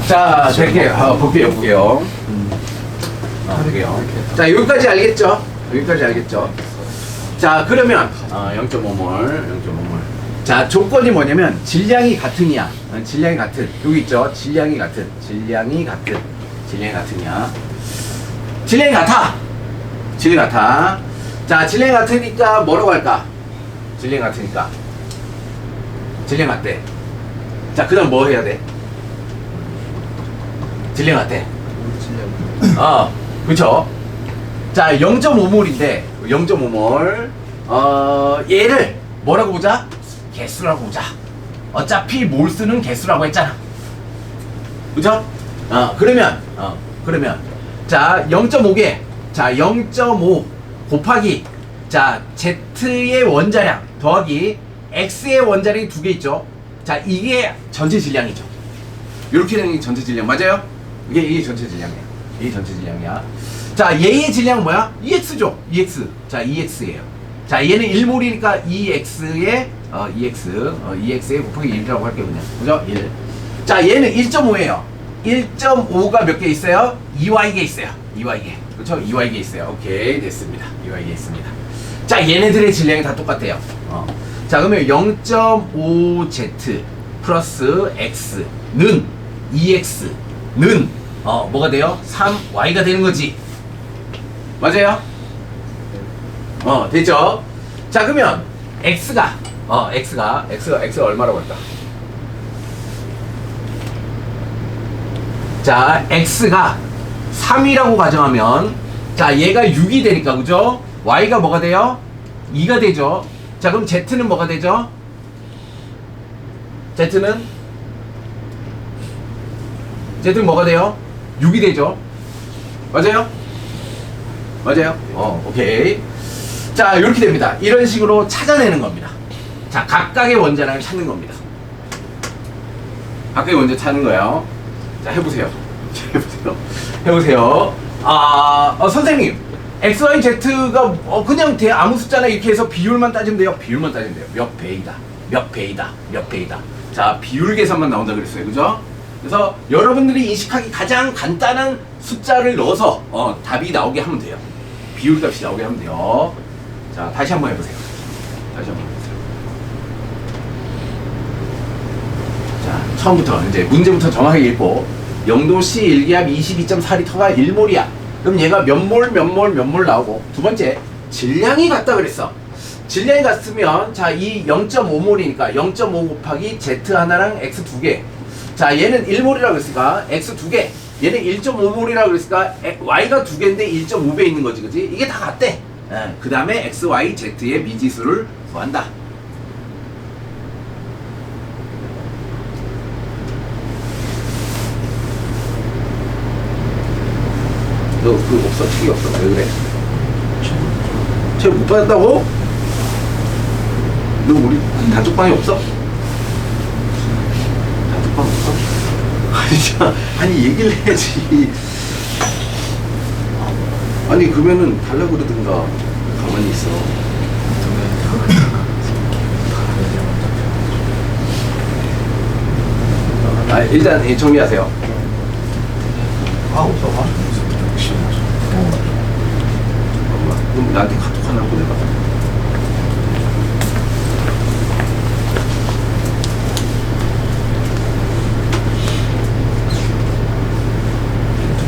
자, 볼게요. 볼게요. 자, 여기까지 알겠죠? 여기까지 알겠죠? 자, 그러면 0.5몰. 자, 조건이 뭐냐면 질량이 같으냐? 질량이 같은. 여기 있죠? 질량이 같으냐? 질량이 같아. 자, 질량이 같으니까 뭐라고 할까? 질량이 같대. 자, 그 다음 뭐 해야 돼? 질량 같대. 그쵸? 자, 0.5몰인데, 0.5몰. 얘를 뭐라고 보자? 개수라고 보자. 어차피 몰수는 개수라고 했잖아. 그죠? 그러면, 자, 0.5개. 자, 0.5 곱하기, 자, Z의 원자량 더하기 X의 원자량이 2개 있죠? 자, 이게 전체 질량이죠. 이렇게 되는 게 전체 질량. 맞아요? 이게 전체 질량이야. 자, 얘의 질량은 뭐야? EX죠. EX. 자, EX예요. 자, 얘는 1몰이니까 EX에 EX에 곱하기 1이라고 할게요, 그냥. 그죠? 1. 자, 얘는 1.5예요. 1.5가 몇 개 있어요? 2y개 있어요. 2y개. 그렇죠? 2y개 있어요. 오케이, 됐습니다. 2y개 있습니다. 자, 얘네들의 질량이 다 똑같대요. 자, 그러면 0.5z 플러스 x는 EX는 뭐가 돼요? 3y가 되는 거지. 맞아요? 됐죠? 자, 그러면 x가 얼마라고 할까? 자, x가 3이라고 가정하면, 자, 얘가 6이 되니까, 그죠? y가 뭐가 돼요? 2가 되죠? 자, 그럼 z는 뭐가 되죠? z는 뭐가 돼요? 6이 되죠? 맞아요? 오케이. 자, 이렇게 됩니다. 이런 식으로 찾아내는 겁니다. 자, 각각의 원자량을 찾는 겁니다. 각각의 원자 찾는 거예요. 자, 해보세요. 선생님, x, y, z가 그냥 아무 숫자나 이렇게 해서 비율만 따지면 돼요. 몇 배이다. 자, 비율 계산만 나온다 그랬어요. 그죠? 그래서 여러분들이 인식하기 가장 간단한 숫자를 넣어서 답이 나오게 하면 돼요. 비율값이 나오게 하면 돼요. 자, 다시 한번 해보세요. 자, 처음부터 이제 문제부터 정확하게 읽고, 영도시 일기압 22.4L가 1몰이야. 그럼 얘가 몇 몰 나오고, 두 번째, 질량이 같다 그랬어. 질량이 같으면, 자, 이 0.5몰이니까 0.5 곱하기 Z 하나랑 X 2개. 자, 얘는 1몰이라고 그랬으니까 X 2개. 얘는 1.5몰이라고 그랬으니까 Y가 2개인데 1.5배 있는 거지, 그지? 이게 다 같대. 그 다음에 X, Y, Z의 미지수를 구한다. 너 그거 없어? 책이 없어? 왜 그래? 책 못 받았다고? 너 우리 단톡방에 없어? 단톡방 없어? 아니 얘기를 해야지. 아니 그러면은 달라고 그러든가 가만히 있어. 일단 정리하세요. 없어. 그럼 나한테 카톡 하나 보내봐.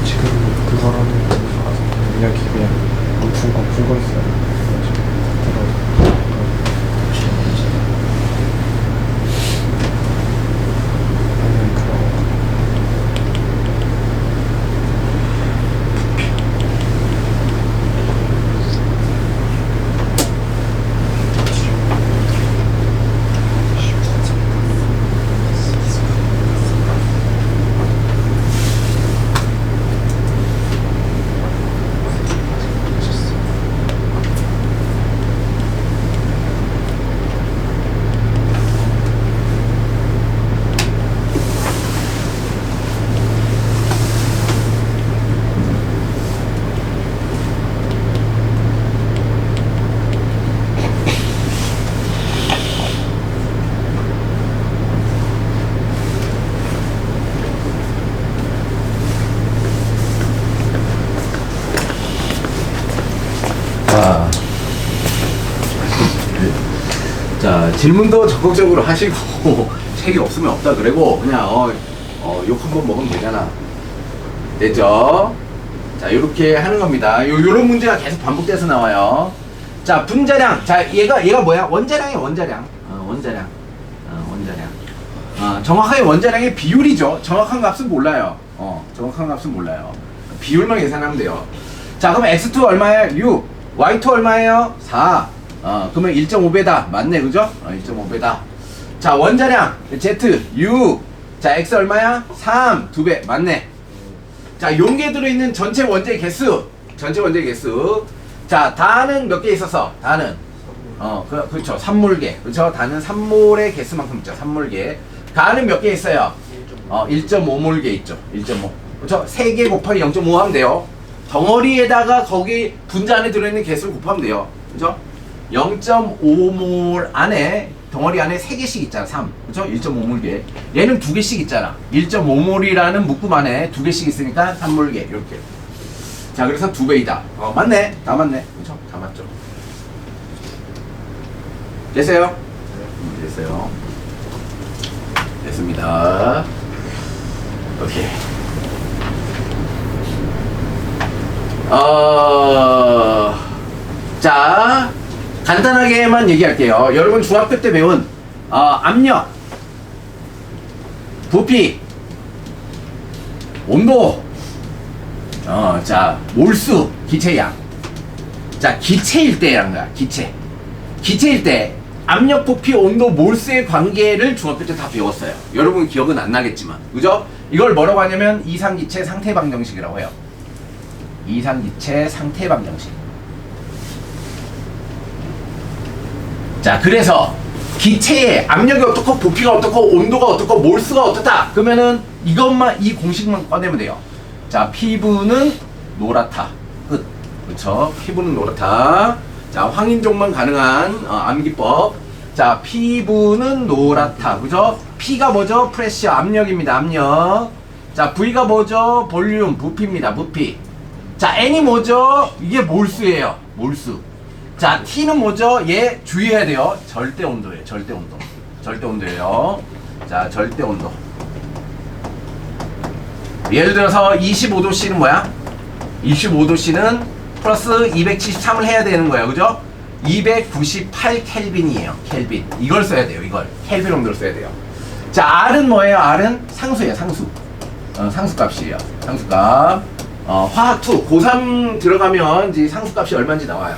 지금 그거라는 이야기 그냥 안 풀고 있어요. 자, 질문도 적극적으로 하시고 책이 없으면 없다 그러고 그냥 욕 한번 먹으면 되잖아. 됐죠? 자, 요렇게 하는 겁니다. 요런 문제가 계속 반복돼서 나와요. 자, 분자량. 자, 얘가 뭐야? 원자량이야, 원자량. 원자량. 정확하게 원자량의 비율이죠. 정확한 값은 몰라요. 정확한 값은 몰라요. 비율만 계산하면 돼요. 자, 그럼 x2 얼마예요? 6. y2 얼마예요? 4. 그러면 1.5배다. 맞네, 그죠? 1.5배다. 자, 원자량 z 6. 자, x 얼마야? 3. 2배. 맞네. 자, 용기에 들어있는 전체 원자의 개수. 전체 원자의 개수. 자, 다는 몇 개 있었어? 다는 그렇죠. 산몰계. 그렇죠. 다는 산몰의 개수만큼 있죠. 산몰계. 가는 몇 개 있어요? 1.5몰계 있죠. 1.5. 그렇죠. 3개 곱하기 0.5 하면 돼요. 덩어리에다가 거기 분자 안에 들어있는 개수를 곱하면 돼요. 그렇죠? 0.5몰 안에 덩어리 안에 3개씩 있잖아. 3. 그렇죠? 1.5몰계. 얘는 2개씩 있잖아. 1.5몰이라는 묶음 안에 2개씩 있으니까 3몰계. 이렇게. 자, 그래서 2배이다. 맞네. 다 맞네. 그렇죠? 다 맞죠. 됐어요? 됐어요. 됐습니다. 오케이. 자, 간단하게만 얘기할게요. 여러분 중학교 때 배운 압력, 부피, 온도, 자, 몰수, 기체량. 자, 기체일 때라는 거야. 기체일 때 압력, 부피, 온도, 몰수의 관계를 중학교 때 다 배웠어요. 여러분 기억은 안 나겠지만, 그죠? 이걸 뭐라고 하냐면 이상기체 상태방정식이라고 해요. 이상기체 상태방정식. 자, 그래서 기체의 압력이 어떻고 부피가 어떻고 온도가 어떻고 몰수가 어떻다. 그러면은 이것만, 이 공식만 꺼내면 돼요. 자, 피부는 노랗다. 끝. 그렇죠? 피부는 노랗다. 자, 황인종만 가능한 암기법. 자, 피부는 노랗다. 그죠? P가 뭐죠? 프레셔, 압력입니다. 압력. 자, V가 뭐죠? 볼륨, 부피입니다. 부피. 자, N이 뭐죠? 이게 몰수예요. 몰수. 자, T는 뭐죠? 얘 주의해야 돼요. 절대 온도예요. 절대 온도. 절대 온도예요. 자, 절대 온도. 예를 들어서 25도씨는 뭐야? 25도씨는 플러스 273을 해야 되는 거예요. 그죠? 298 켈빈이에요. 켈빈. 이걸 써야 돼요. 이걸. 켈빈 온도를 써야 돼요. 자, R은 뭐예요? R은 상수예요. 상수. 상수값이에요. 상수값. 화학2 고3 들어가면 이제 상수값이 얼마인지 나와요.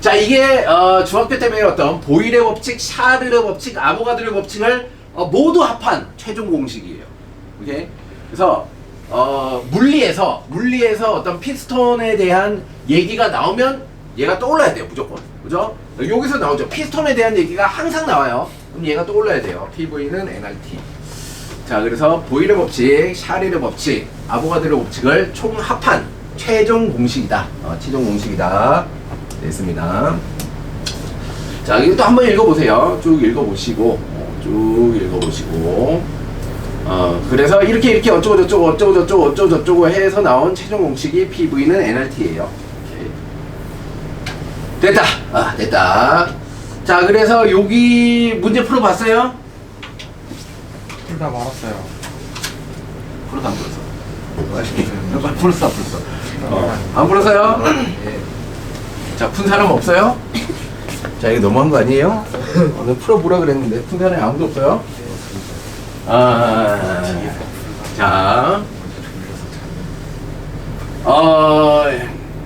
자, 이게 중학교 때 배웠던 보일의 법칙, 샤를의 법칙, 아보가드로의 법칙을 모두 합한 최종 공식이에요. 오케이? 그래서 물리에서 어떤 피스톤에 대한 얘기가 나오면 얘가 떠올라야 돼요. 무조건. 그죠? 여기서 나오죠. 피스톤에 대한 얘기가 항상 나와요. 그럼 얘가 떠올라야 돼요. PV는 nRT. 자, 그래서 보일의 법칙, 샤를의 법칙, 아보가드로의 법칙을 총 합한 최종 공식이다. 최종 공식이다. 됐습니다. 자, 이거 또 한번 읽어보세요. 쭉 읽어보시고, 그래서 이렇게 어쩌고 해서 나온 최종 공식이 PV는 nRT예요. 됐다. 됐다. 자, 그래서 여기 문제 풀어봤어요? 둘 다 말았어요. 풀었어, 안 풀었어? 풀었어. 안 풀었어요? 자, 푼 사람 없어요? 자, 이거 너무한 거 아니에요? 오늘 풀어보라 그랬는데 푼 사람이 아무도 없어요? 자,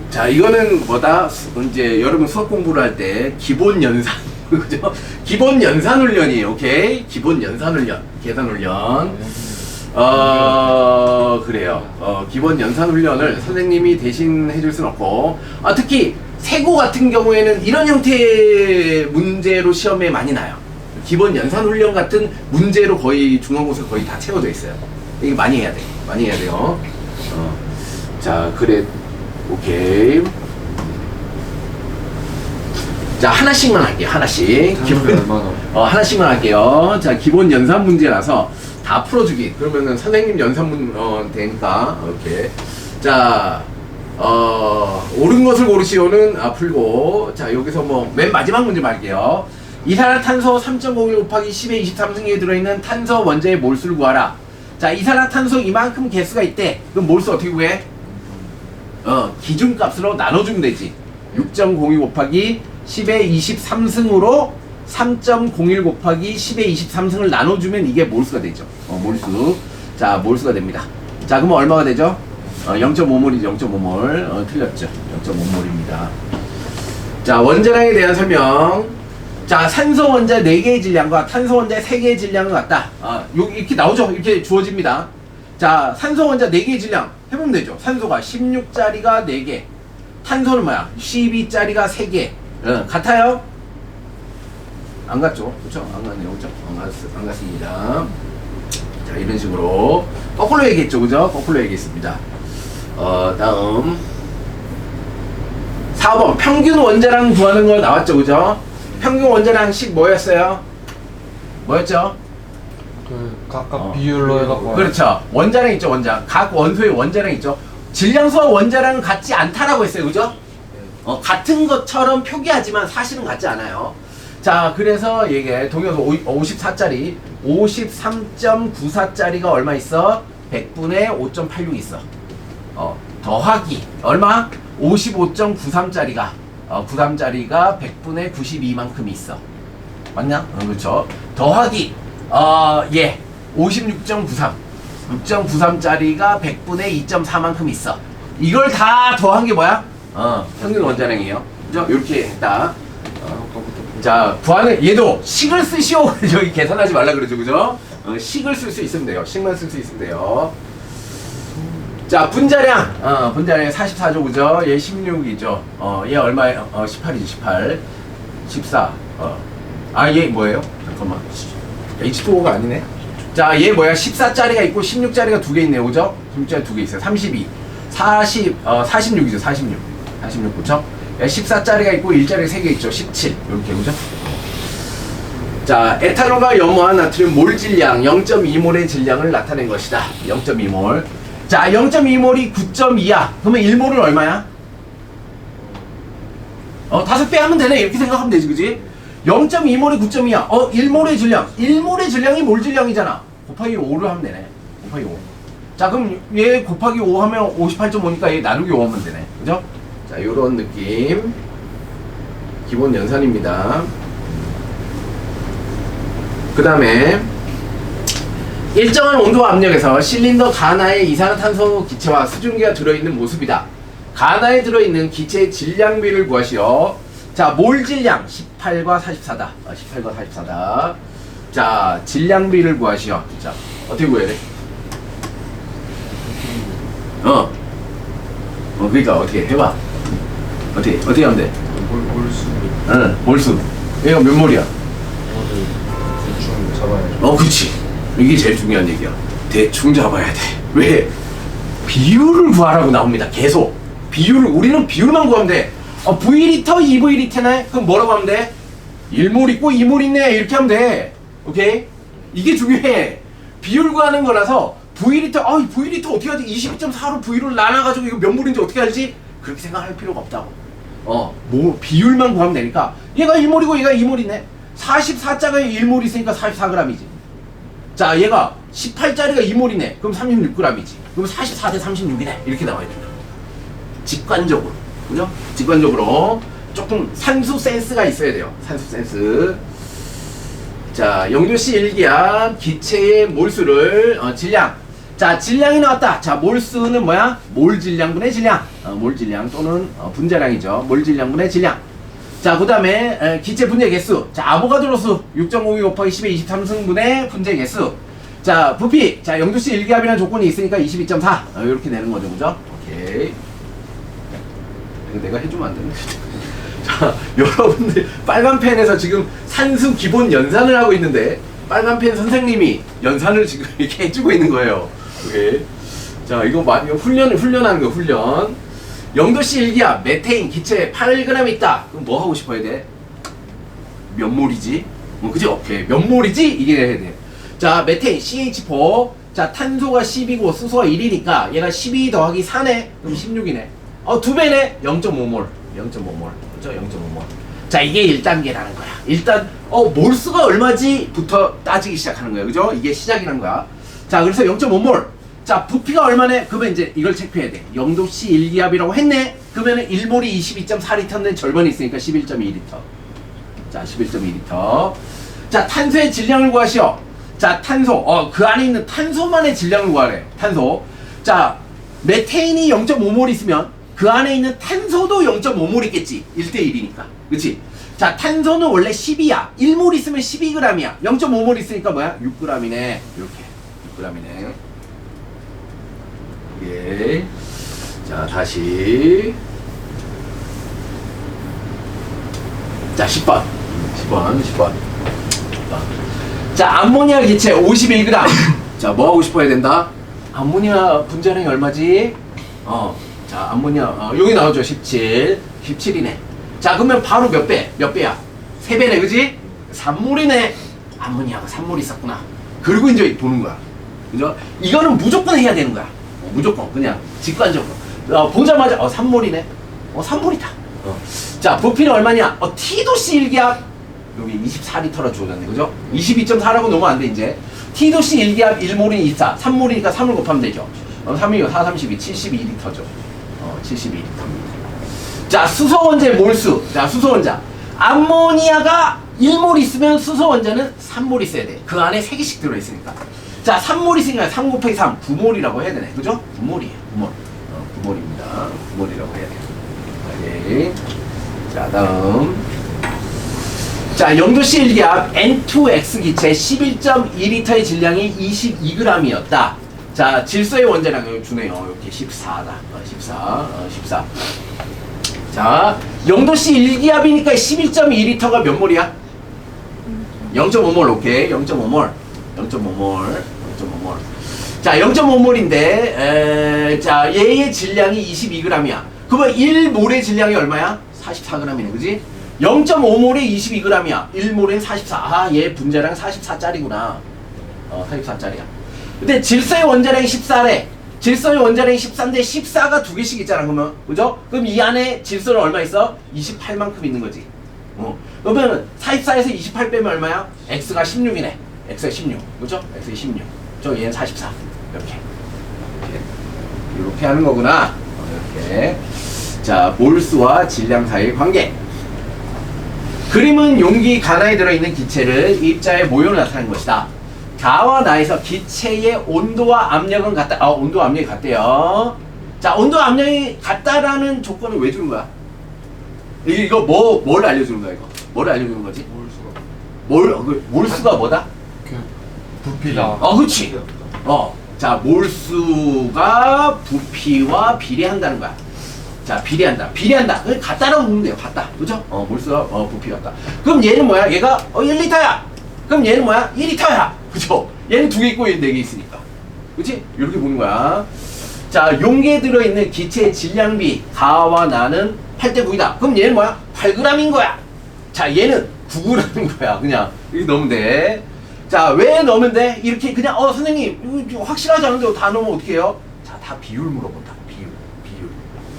자, 이거는 뭐다? 이제 여러분 수학 공부를 할 때 기본 연산, 그죠? 기본 연산 훈련이에요. 오케이? 기본 연산 훈련, 계산 훈련. 그래요. 기본 연산 훈련을 선생님이 대신 해줄 순 없고, 특히 세고 같은 경우에는 이런 형태의 문제로 시험에 많이 나요. 기본 연산 훈련 같은 문제로 거의 중간고사 거의 다 채워져 있어요. 이게 많이 해야 돼. 많이 해야 돼요. 자, 그래. 오케이. 자, 하나씩만 할게요. 하나씩. 하나씩만 할게요. 자, 기본 연산 문제라서 다 풀어주기. 그러면은 선생님 연산 되니까. 오케이. 자, 옳은 것을 고르시오는 풀고. 자, 여기서 뭐 맨 마지막 문제 말게요. 이산화탄소 3.01 곱하기 10의 23승에 들어있는 탄소 원자의 몰수를 구하라. 자, 이산화탄소 이만큼 개수가 있대. 그럼 몰수 어떻게 구해? 기준값으로 나눠주면 되지. 6.02 곱하기 10의 23승으로 3.01 곱하기 10의 23승을 나눠주면 이게 몰수가 되죠. 몰수. 자, 몰수가 됩니다. 자, 그러면 얼마가 되죠? 0.5몰이죠. 0.5몰. 틀렸죠. 0.5몰입니다. 자, 원자량에 대한 설명. 자, 산소 원자 4개의 질량과 탄소 원자 3개의 질량을 갖다. 여기 이렇게 나오죠. 이렇게 주어집니다. 자, 산소 원자 4개의 질량 해보면 되죠. 산소가 16짜리가 4개, 탄소는 뭐야? 12짜리가 3개. 같아요? 안 같죠? 그렇죠? 안 같네요. 그렇죠? 안 같습니다. 자, 이런 식으로 거꾸로 얘기했죠. 그죠? 거꾸로 얘기했습니다. 다음 4번 평균 원자량 구하는 거 나왔죠. 그죠? 평균 원자량식 뭐였어요? 뭐였죠? 각각 비율로 해갖고. 그렇죠. 원자량 있죠. 각 원소의 원자량 있죠. 질량수와 원자량은 같지 않다라고 했어요. 그죠? 같은 것처럼 표기하지만 사실은 같지 않아요. 자, 그래서 이게 동영상 54짜리 53.94짜리가 얼마 있어? 100분의 5.86 있어. 더하기 얼마? 55.93짜리가 93짜리가 100분의 92만큼 있어. 맞냐? 그렇죠. 더하기 56.93 6.93짜리가 100분의 2.4만큼 있어. 이걸 다 더한 게 뭐야? 평균 원자량이에요. 그죠? 이렇게 했다. 자, 구하는 얘도 식을 쓰시오. 저기 계산하지 말라 그러죠. 그죠? 식을 쓸 수 있으면 돼요. 식만 쓸 수 있으면 돼요. 자, 분자량. 분자량 44죠. 그죠? 얘 16이죠. 얘 얼마예요? 18이죠. 18. 14. 얘 뭐예요? 잠깐만. H2O가 아니네. 자, 얘 뭐야? 14짜리가 있고 16짜리가 2개 있네요. 그죠? 16짜리 2개 있어요. 32. 46이죠. 46. 46. 그쵸? 14짜리가 있고 1짜리 3개 있죠. 17. 이렇게. 그죠? 자, 에탄올과 염화 나트륨 몰 질량 0.2몰의 질량을 나타낸 것이다. 0.2몰. 자, 0.2몰이 9.2야. 그러면 1몰은 얼마야? 5배 하면 되네. 이렇게 생각하면 되지. 그지? 0.2몰이 9.2야. 1몰의 질량. 1몰의 질량이 몰 질량이잖아. 곱하기 5를 하면 되네. 곱하기 5. 자, 그럼 얘 곱하기 5 하면 58.5니까 얘 나누기 5 하면 되네. 그죠? 자, 요런 느낌. 기본 연산입니다. 그 다음에 일정한 온도와 압력에서 실린더 가나에 이산화탄소 기체와 수증기가 들어있는 모습이다. 가나에 들어있는 기체의 질량비를 구하시오. 자, 몰 질량 18과 44다. 18과 44다. 자, 질량비를 구하시오. 자, 어떻게 구해야 돼? 그러니까 어떻게 해봐. 어떻게 하면 돼? 몰수. 몰수. 얘가 몇 몰이야? 대충 잡아야죠. 그치. 이게 제일 중요한 얘기야. 대충 잡아야 돼. 왜? 비율을 구하라고 나옵니다. 계속. 우리는 비율만 구하면 돼. V리터, 2V리터네? 그럼 뭐라고 하면 돼? 1몰 있고 2몰 있네. 이렇게 하면 돼. 오케이? 이게 중요해. 비율 구하는 거라서 V리터, V리터 어떻게 하지? 22.4로 V를 나눠가지고 이거 몇 몰인지 어떻게 알지? 그렇게 생각할 필요가 없다고. 비율만 구하면 되니까 얘가 1몰이고 얘가 2몰이네. 44자가 1몰 있으니까 44g이지. 자, 얘가 18짜리가 2몰이네. 그럼 36g이지. 그럼 44 대 36이네. 이렇게 나와야 된다. 직관적으로. 그죠? 직관적으로 조금 산수 센스가 있어야 돼요. 산수 센스. 자, 영도씨 일기압 기체의 몰수를 질량. 자, 질량이 나왔다. 자, 몰수는 뭐야? 몰 질량분의 질량. 몰 질량 또는 분자량이죠. 몰 질량분의 질량. 자, 그 다음에 기체 분자 개수. 자, 아보가드로수 6.52 곱하기 10의 23승분의 분자 개수. 자, 부피. 자, 영도씨 일기압이라는 조건이 있으니까 22.4. 이렇게 되는 거죠. 그죠? 오케이. 이거 내가 해주면 안 되는데. 자, 여러분들 빨간 펜에서 지금 산수 기본 연산을 하고 있는데 빨간 펜 선생님이 연산을 지금 이렇게 해주고 있는 거예요. 오케이. 자, 이거 훈련하는 거 훈련. 영도씨 일기압 메테인 기체 8g 있다. 그럼 뭐 하고 싶어야 돼? 몇 몰이지? 그죠? 오케이. 몇 몰이지? 이게 해야 돼. 자, 메테인 CH4. 자, 탄소가 10이고 수소가 1이니까 얘가 12 더하기 4네. 그럼 16이네. 2배네. 0.5몰. 0.5몰. 그죠? 0.5몰. 자, 이게 1단계라는 거야. 일단 몰수가 얼마지부터 따지기 시작하는 거야. 그죠? 이게 시작이라는 거야. 자, 그래서 0.5몰. 자, 부피가 얼마네? 그러면 이제 이걸 체크해야 돼. 0도씨 1기압이라고 했네? 그러면은 1몰이 22.4리터인데 절반이 있으니까 11.2리터. 자, 11.2리터. 자, 탄소의 질량을 구하시오. 자, 탄소. 그 안에 있는 탄소만의 질량을 구하래. 탄소. 자, 메테인이 0.5몰 있으면 그 안에 있는 탄소도 0.5몰 있겠지. 1대1이니까. 그치? 자, 탄소는 원래 10이야. 1몰 있으면 12g이야. 0.5몰 있으니까 뭐야? 6g이네. 이렇게. 6g이네. 예. 자, 다시. 자, 10번. 10번. 자, 암모니아 기체 51g. 자, 뭐 하고 싶어야 된다? 암모니아 분자량이 얼마지? 자, 암모니아, 여기 나오죠. 17이네. 자, 그러면 바로 몇 배? 몇 배야? 3배네, 그지? 3몰이네. 암모니아가 3몰 있었구나. 그리고 이제 보는 거야. 그죠? 이거는 무조건 해야 되는 거야. 무조건. 그냥 직관적으로. 보자마자, 3몰이네. 3몰이다. 자, 부피는 얼마냐? T도씨 1기압. 여기 24리터라 주어졌네. 그죠? 22.4라고 넣으면 안 돼, 이제. T도씨 1기압 1몰이 24. 3몰이니까 3을 곱하면 되죠. 3이고 4, 32, 72리터죠. 72리터입니다. 자, 수소원자의 몰수. 자, 수소원자. 암모니아가 1몰 있으면 수소원자는 3몰 있어야 돼. 그 안에 3개씩 들어있으니까. 자, 3몰 있으니까 3 곱하기 3, 9몰이라고 해야 되네. 그죠? 9몰이에요. 9몰. 9몰입니다. 9몰이라고 해야 돼요. 네. 자, 다음. 자, 0도씨 1기압 N2X 기체 11.2리터의 질량이 22g이었다. 자, 질소의 원자량을 주네요. 이렇게 14다. 14. 자, 0도씨 1기압이니까 11.2리터가 몇 몰이야? 0.5몰, 오케이. 0.5몰. 자, 0.5몰인데, 자, 얘의 질량이 22g이야. 그러면 1몰의 질량이 얼마야? 44g이네, 그지? 0.5몰에 22g이야. 1몰에 44. 얘 분자량 44짜리구나. 44짜리야. 근데 질소의 원자량이 14래. 질소의 원자량이 14인데 14가 2개씩 있잖아, 그러면. 그죠? 그럼 이 안에 질소는 얼마 있어? 28만큼 있는 거지. 그러면 44에서 28 빼면 얼마야? X가 16이네. X가 16. 그죠? X가 16. 얘는 44. 이렇게 하는 거구나. 이렇게. 자, 몰수와 질량 사이의 관계. 그림은 용기 가나에 들어있는 기체를 입자의 모형을 나타낸 것이다. 가와 나에서 기체의 온도와 압력은 같다. 온도와 압력이 같대요. 자, 온도와 압력이 같다라는 조건을 왜 주는 거야? 이거 뭘 알려주는 거야, 이거? 뭘 알려주는 거지? 몰수가 뭐다? 부피다. 그치. 자, 몰수가 부피와 비례한다는 거야. 자, 비례한다. 같다라고 보면 돼요. 같다. 그죠? 몰수가, 부피 같다. 그럼 얘는 뭐야? 얘가, 1리터야! 그럼 얘는 뭐야? 2리터야! 그죠? 얘는 2개 있고 얘는 4개 있으니까. 그치? 이렇게 보는 거야. 자, 용기에 들어있는 기체의 질량비, 가와 나는 8대 9이다. 그럼 얘는 뭐야? 8g인 거야. 자, 얘는 9g인 거야. 그냥. 이렇게 넣으면 돼. 자, 왜 넣으면 돼? 이렇게 그냥, 선생님, 이거 확실하지 않은데 다 넣으면 어떻게 해요? 자, 다 비율 물어본다. 비율.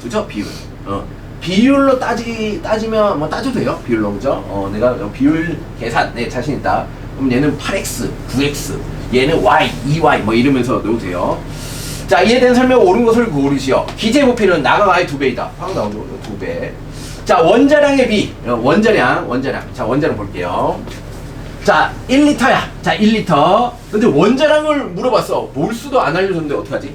그죠? 비율. 비율로 따지면 뭐 따져도 돼요. 비율로. 그죠? 내가 비율 계산 자신 있다. 그럼 얘는 8x, 9x, 얘는 y, 2y 뭐 이러면서 넣어도 돼요. 자, 이해된 설명 옳은 것을 고르시오. 기재 부피는 나가 아예 2배이다. 확 나오죠. 2배. 자, 원자량의 비. 원자량. 자, 원자량 볼게요. 자, 1리터야. 자, 1리터. 근데 원자량을 물어봤어. 몰수도 안 알려줬는데 어떡하지?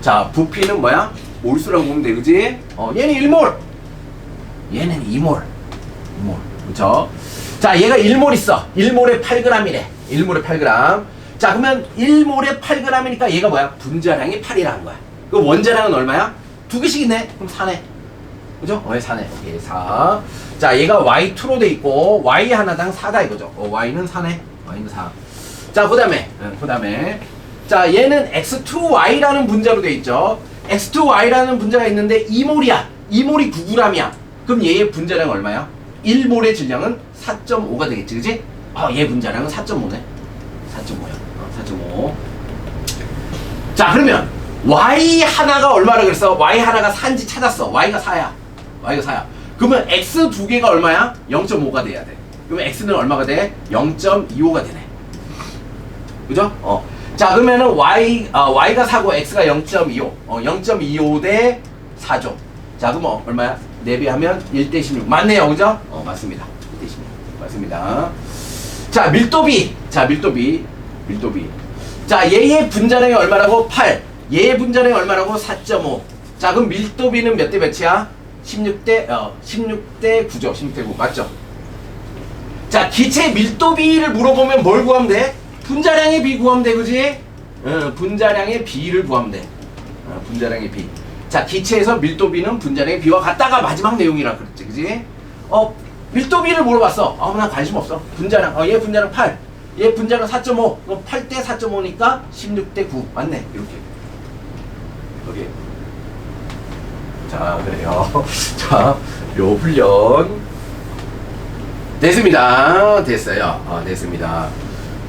자, 부피는 뭐야? 몰수라고 보면 돼, 그지? 얘는 1몰. 얘는 2몰. 그쵸? 자, 얘가 1몰 있어. 1몰에 8g이래. 1몰에 8g. 자, 그러면 1몰에 8g이니까 얘가 뭐야? 분자량이 8이라는 거야. 그 원자량은 얼마야? 2개씩 있네? 그럼 4네. 그죠? 4네. 오케이, 4. 자, 얘가 Y2로 돼 있고, Y 하나당 4다 이거죠. Y는 4네. Y는 4. 자, 그 다음에. 자, 얘는 X2Y라는 분자로 돼 있죠. X2Y라는 분자가 있는데 2몰이야. 2몰이 9g이야. 그럼 얘의 분자량 얼마야? 1몰의 질량은 4.5가 되겠지, 그지? 얘 분자량은 4.5네. 4.5야. 4.5. 자, 그러면 Y 하나가 얼마라 그랬어? Y 하나가 4인지 찾았어. Y가 4야. 그러면 x 두 개가 얼마야? 0.5가 돼야 돼. 그러면 x는 얼마가 돼? 0.25가 되네. 그죠? 자, 그러면은 y가 4고 x가 0.25. 0.25 대 4죠. 자, 그럼 얼마야? 4배 하면 1대 16. 맞네요. 그죠? 맞습니다. 1대 16. 맞습니다. 자, 밀도비. 자, 밀도비. 자, 얘의 분자량이 얼마라고? 8. 얘의 분자량이 얼마라고? 4.5. 자, 그럼 밀도비는 몇 대 몇이야? 16대 9죠. 16대 9. 맞죠? 자, 기체 밀도비를 물어보면 뭘 구하면 돼? 분자량의 비 구하면 돼. 그지? 분자량의 비를 구하면 돼. 분자량의 비. 자, 기체에서 밀도비는 분자량의 비와 같다가 마지막 내용이라 그랬지. 그지? 밀도비를 물어봤어. 나 관심 없어. 분자량. 얘 분자량 8. 얘 분자량 4.5. 그럼 8대 4.5니까 16대 9. 맞네. 이렇게. 오케이. 자, 그래요. 자, 요 훈련 됐습니다. 됐어요. 됐습니다.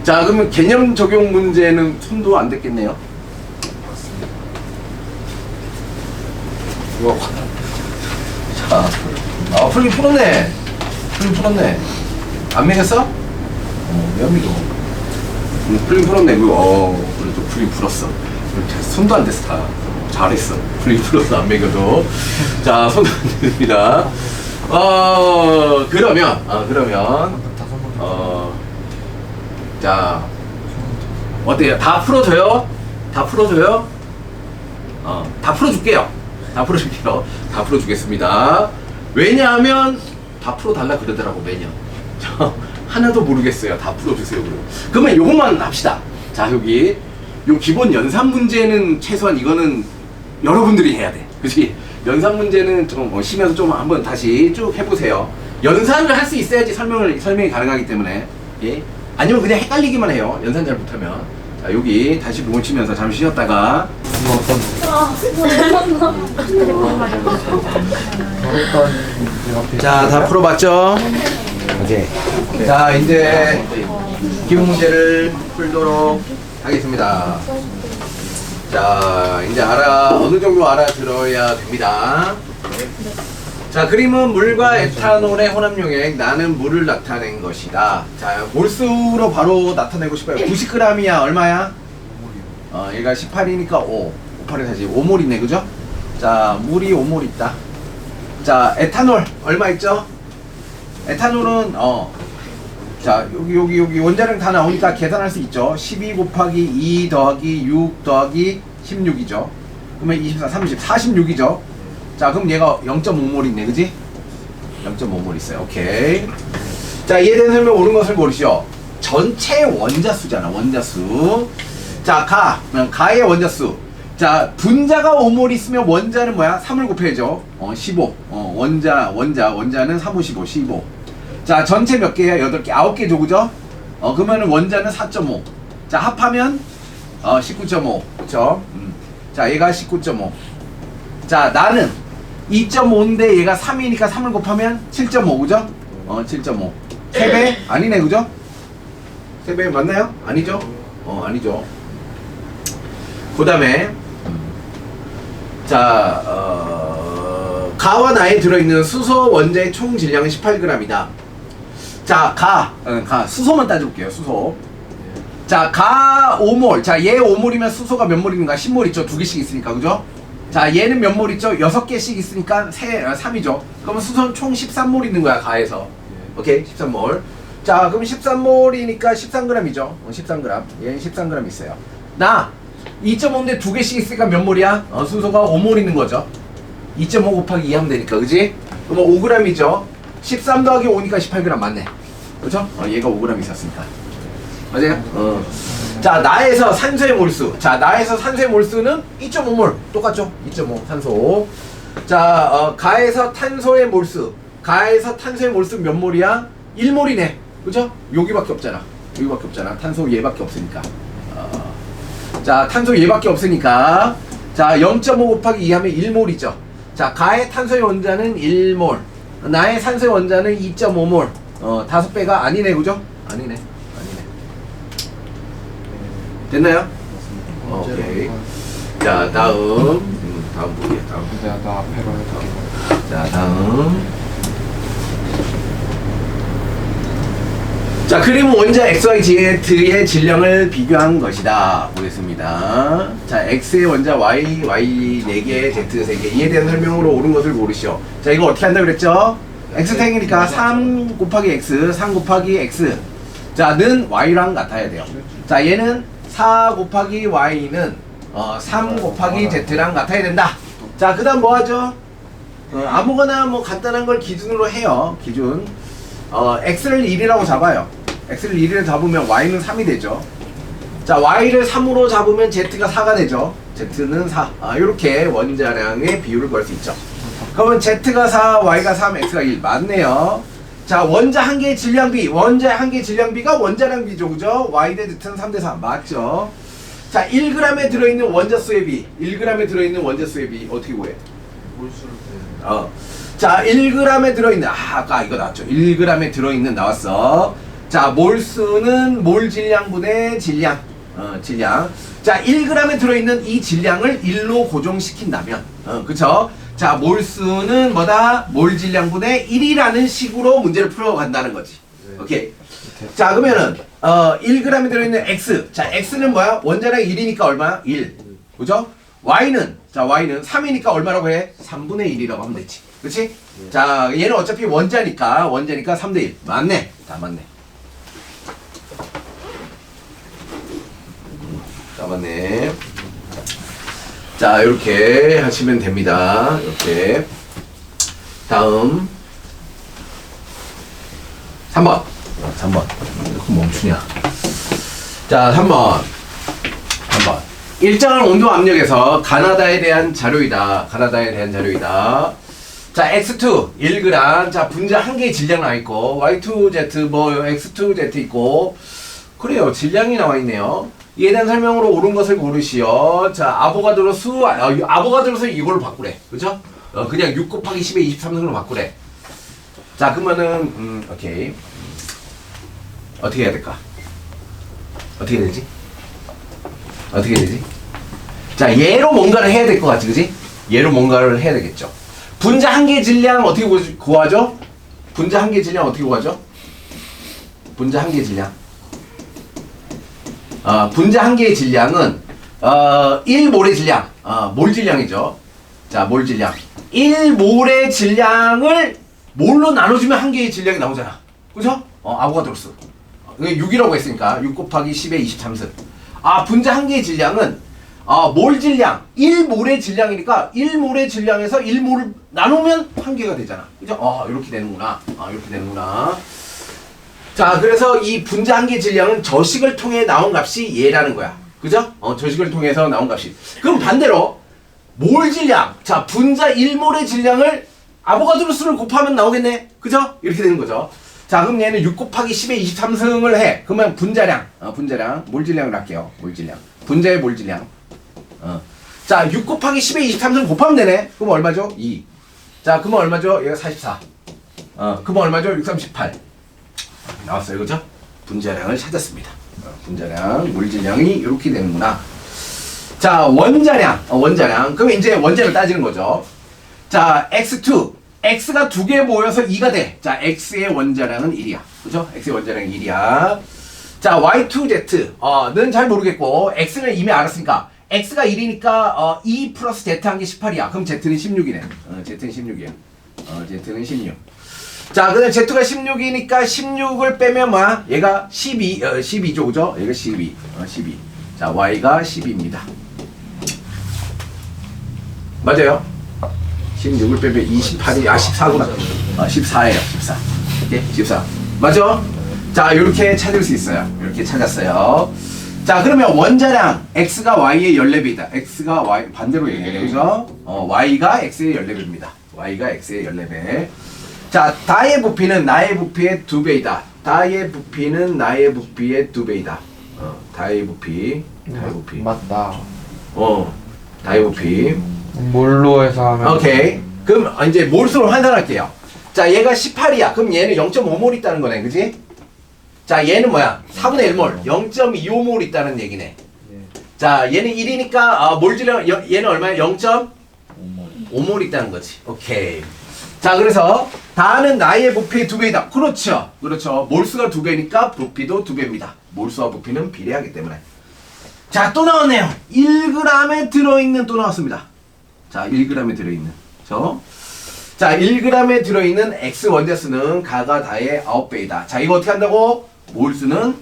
자, 그러면 개념 적용 문제는 손도 안 됐겠네요. 우와. 자, 풀긴 풀었네. 안 매겼어? 왜 안 매겨? 풀긴 풀었네. 그래도 풀긴 풀었어. 손도 안 됐어, 다. 잘했어. 풀긴 풀었어, 안 매겨도. 자, 손도 안 됩니다. 그러면, 자, 어때요? 다 풀어줘요? 다 풀어줄게요. 다 풀어주겠습니다. 왜냐하면 다 풀어달라 그러더라고, 매년. 하나도 모르겠어요. 다 풀어주세요. 그러면 요것만 합시다. 자, 여기 요 기본 연산 문제는 최소한 이거는 여러분들이 해야 돼. 그치? 연산 문제는 좀 쉬면서 좀 한번 다시 쭉 해보세요. 연산을 할 수 있어야지 설명이 가능하기 때문에. 예? 아니면 그냥 헷갈리기만 해요. 연산 잘 못하면. 자, 여기 다시 몸을 치면서 잠시 쉬었다가. 자, 다 풀어봤죠? 오케이. 자, 이제 기본 문제를 풀도록 하겠습니다. 자, 이제 어느 정도 알아들어야 됩니다. 자, 그림은 물과 에탄올의 혼합용액, 나는 물을 나타낸 것이다. 자, 몰수로 바로 나타내고 싶어요. 90g이야, 얼마야? 얘가 18이니까 5. 5팔에 사지 5몰이네, 그죠? 자, 물이 5몰 있다. 자, 에탄올 얼마 있죠? 에탄올은 자, 여기 원자량 다 나오니까 계산할 수 있죠. 12 곱하기 2 더하기 6 더하기 16이죠. 그러면 24, 30, 46이죠. 자, 그럼 얘가 0.5몰 있네, 그지? 0.5몰 있어요. 오케이. 자, 이해된 설명 옳은 것을 고르시오. 전체 원자수잖아, 원자수. 자, 가의 원자수. 자, 분자가 5몰 있으면 원자는 뭐야? 3을 곱해야죠. 15. 원자는 3, 5, 15, 15. 자, 전체 몇 개야? 8개, 9개죠, 그죠? 그러면은 원자는 4.5. 자, 합하면 19.5. 그쵸? 자, 얘가 19.5. 자, 나는 2.5인데 얘가 3이니까 3을 곱하면 7.5, 그죠? 7.5. 3배? 아니네, 그죠? 3배 맞나요? 아니죠? 아니죠. 그 다음에, 자, 가와 나에 들어있는 수소 원자의 총 질량은 18g이다. 자, 수소만 따져볼게요, 수소. 자, 가 5몰. 자, 얘 5몰이면 수소가 몇 몰인가? 10몰 있죠? 2개씩 있으니까, 그죠? 자, 얘는 몇 몰 있죠? 6개씩 있으니까 3이죠. 그러면 수소는 총 13몰 있는 거야, 가에서. 오케이, 13몰. 자, 그럼 13몰이니까 13g이죠. 13g. 얘는 13g 있어요. 나 2.5인데 2개씩 있으니까 몇 몰이야? 수소가 5몰 있는 거죠. 2.5 곱하기 2 하면 되니까, 그지? 그러면 5g이죠. 13 더하기 5니까 18g 맞네. 그렇죠? 얘가 5g 있었으니까. 맞아요? 자, 나에서 산소의 몰수. 자, 나에서 산소의 몰수는 2.5몰. 똑같죠? 2.5 산소. 자, 가에서 탄소의 몰수. 가에서 탄소의 몰수 몇 몰이야? 1몰이네. 그죠? 여기밖에 없잖아. 여기밖에 없잖아. 탄소 얘밖에 없으니까. 자, 탄소 얘밖에 없으니까. 자, 0.5 곱하기 2 하면 1몰이죠. 자, 가의 탄소의 원자는 1몰. 나의 산소의 원자는 2.5몰. 5배가 아니네, 그죠? 아니네. 됐나요? 오케이. 자, 다음. 다음 뭐야, 다음. 나 앞에로 해볼게. 자, 다음. 자, 그림은 원자 XYZ의 질량을 비교한 것이다. 보겠습니다. 자, X의 원자 Y, Y 4개, Z 3개. 이에 대한 설명으로 옳은 것을 고르시오. 자, 이거 어떻게 한다고 그랬죠? X탱이니까 3 곱하기 X, 3 곱하기 X. 자, 는 Y랑 같아야 돼요. 자, 얘는 4 곱하기 Y는 3 곱하기 Z랑 같아야 된다. 자, 그 다음 뭐 하죠? 아무거나 뭐 간단한 걸 기준으로 해요. 기준. X를 1이라고 잡아요. X를 1을 잡으면 Y는 3이 되죠. 자, Y를 3으로 잡으면 Z가 4가 되죠. Z는 4. 이렇게 원자량의 비율을 구할 수 있죠. 그러면 Z가 4, Y가 3, X가 1. 맞네요. 자, 원자 한 개의 질량비. 원자 한 개의 질량비가 원자량 비죠. 그죠? Y 대 Z는 3 대 3. 맞죠? 자, 1g에 들어있는 원자수의 비. 1g에 들어있는 원자수의 비. 어떻게 구해? 몰수를 자, 1g에 들어있는, 아까 이거 나왔죠. 1g에 들어있는 나왔어. 자, 몰수는 몰 질량분의 질량. 질량. 자, 1g에 들어있는 이 질량을 1로 고정시킨다면, 그쵸? 자, 몰수는 뭐다? 몰 질량분의 1이라는 식으로 문제를 풀어간다는 거지. 네. 오케이. 자, 그러면은, 1g에 들어있는 X. 자, X는 뭐야? 원자량 1이니까 얼마야? 1. 그죠? Y는, 자, Y는 3이니까 얼마라고 해? 3분의 1이라고 하면 되지. 그치? 자, 얘는 어차피 원자니까 3대 1. 맞네. 다 맞네. 다 맞네. 자, 이렇게 하시면 됩니다. 이렇게. 다음. 3번. 3번. 이렇게 멈추냐. 자, 3번. 3번. 일정한 온도 압력에서 가나다에 대한 자료이다. 가나다에 대한 자료이다. 자, X2 1g. 자, 분자 한 개의 질량 나와 있고, Y2Z 뭐 X2Z 있고, 그래요. 질량이 나와 있네요. 이에 대한 설명으로 옳은 것을 고르시오. 자, 아보가드로 수, 아보가드로서 이걸로 바꾸래. 그죠? 그냥 6 곱하기 10의 23승으로 바꾸래. 자, 그러면은, 오케이. 어떻게 해야 될까? 어떻게 해야 되지? 어떻게 해야 되지? 자, 얘로 뭔가를 해야 될 것 같지, 그지? 얘로 뭔가를 해야 되겠죠. 분자 한 개의 질량 어떻게 구하죠? 분자 한 개의 질량 어떻게 구하죠? 분자 한 개의 질량. 분자 한 개의 질량은 1몰의 질량, 몰 질량이죠. 자, 몰 질량. 1몰의 질량을 몰로 나눠주면 한 개의 질량이 나오잖아. 그죠? 아보가드로수. 6이라고 했으니까 6 곱하기 10의 23승. 분자 한 개의 질량은 몰 질량, 1몰의 질량이니까 1몰의 질량에서 1몰을 나누면 한 개가 되잖아. 그죠? 이렇게 되는구나. 이렇게 되는구나. 자, 그래서 이 분자 한 개의 질량은 저식을 통해 나온 값이 얘라는 거야. 그죠? 저식을 통해서 나온 값이. 그럼 반대로 몰 질량. 자, 분자 1몰의 질량을 아보가드로 수를 곱하면 나오겠네. 그죠? 이렇게 되는 거죠. 자, 그럼 얘는 6 곱하기 10의 23승을 해. 그러면 분자량, 분자량, 몰 질량을 할게요. 몰 질량. 분자의 몰 질량. 자, 6 곱하기 10의 23승 곱하면 되네. 그럼 얼마죠? 2. 자, 그러면 얼마죠? 얘가 44. 그러면 얼마죠? 6, 38. 나왔어요. 그죠? 분자량을 찾았습니다. 분자량, 몰 질량이 이렇게 되는구나. 자, 원자량. 원자량. 그럼 이제 원자를 따지는 거죠. 자, X2. X가 두 개 모여서 2가 돼. 자, X의 원자량은 1이야. 그죠? X의 원자량이 1이야. 자, Y2Z. 는 잘 모르겠고, X는 이미 알았으니까. X가 1이니까, 2 플러스 Z 한 개 18이야. 그럼 Z는 16이네. Z는 16이야. Z는 16. 자, 그 다음 Z가 16이니까 16을 빼면 뭐야? 얘가 12죠. 그죠? 얘가 12. 12. 자, Y가 12입니다. 맞아요? 16을 빼면 28이, 14구나. 14예요, 14. 오케이? 14. 맞죠? 자, 요렇게 찾을 수 있어요. 이렇게 찾았어요. 자, 그러면 원자량, X가 Y의 14배이다. X가 Y, 반대로 얘기해요. 그죠? Y가 X의 14배입니다. Y가 X의 14배. 자, 다의 부피는 나의 부피의 2배이다. 다의 부피는 나의 부피의 2배이다. 다의 부피. 다의 부피. 맞다. 다의 부피. 몰로 해서 하면 오케이. 그럼 이제 몰수로 환산할게요. 자, 얘가 18이야. 그럼 얘는 0.5몰 있다는 거네. 그지? 자, 얘는 뭐야? 4분의 1몰. 0.25몰 있다는 얘기네. 자, 얘는 1이니까 몰 질량 얘는 얼마야? 0.5몰 있다는 거지. 오케이. 자, 그래서 다는 나의 부피의 2배이다. 그렇죠. 그렇죠. 몰수가 2배니까 부피도 2배입니다. 몰수와 부피는 비례하기 때문에. 자, 또 나왔네요. 1g에 들어있는 또 나왔습니다. 자, 1g에 들어있는. 자, 1g에 들어있는 X 원자수는 가가 다의 9배이다. 자, 이거 어떻게 한다고? 몰수는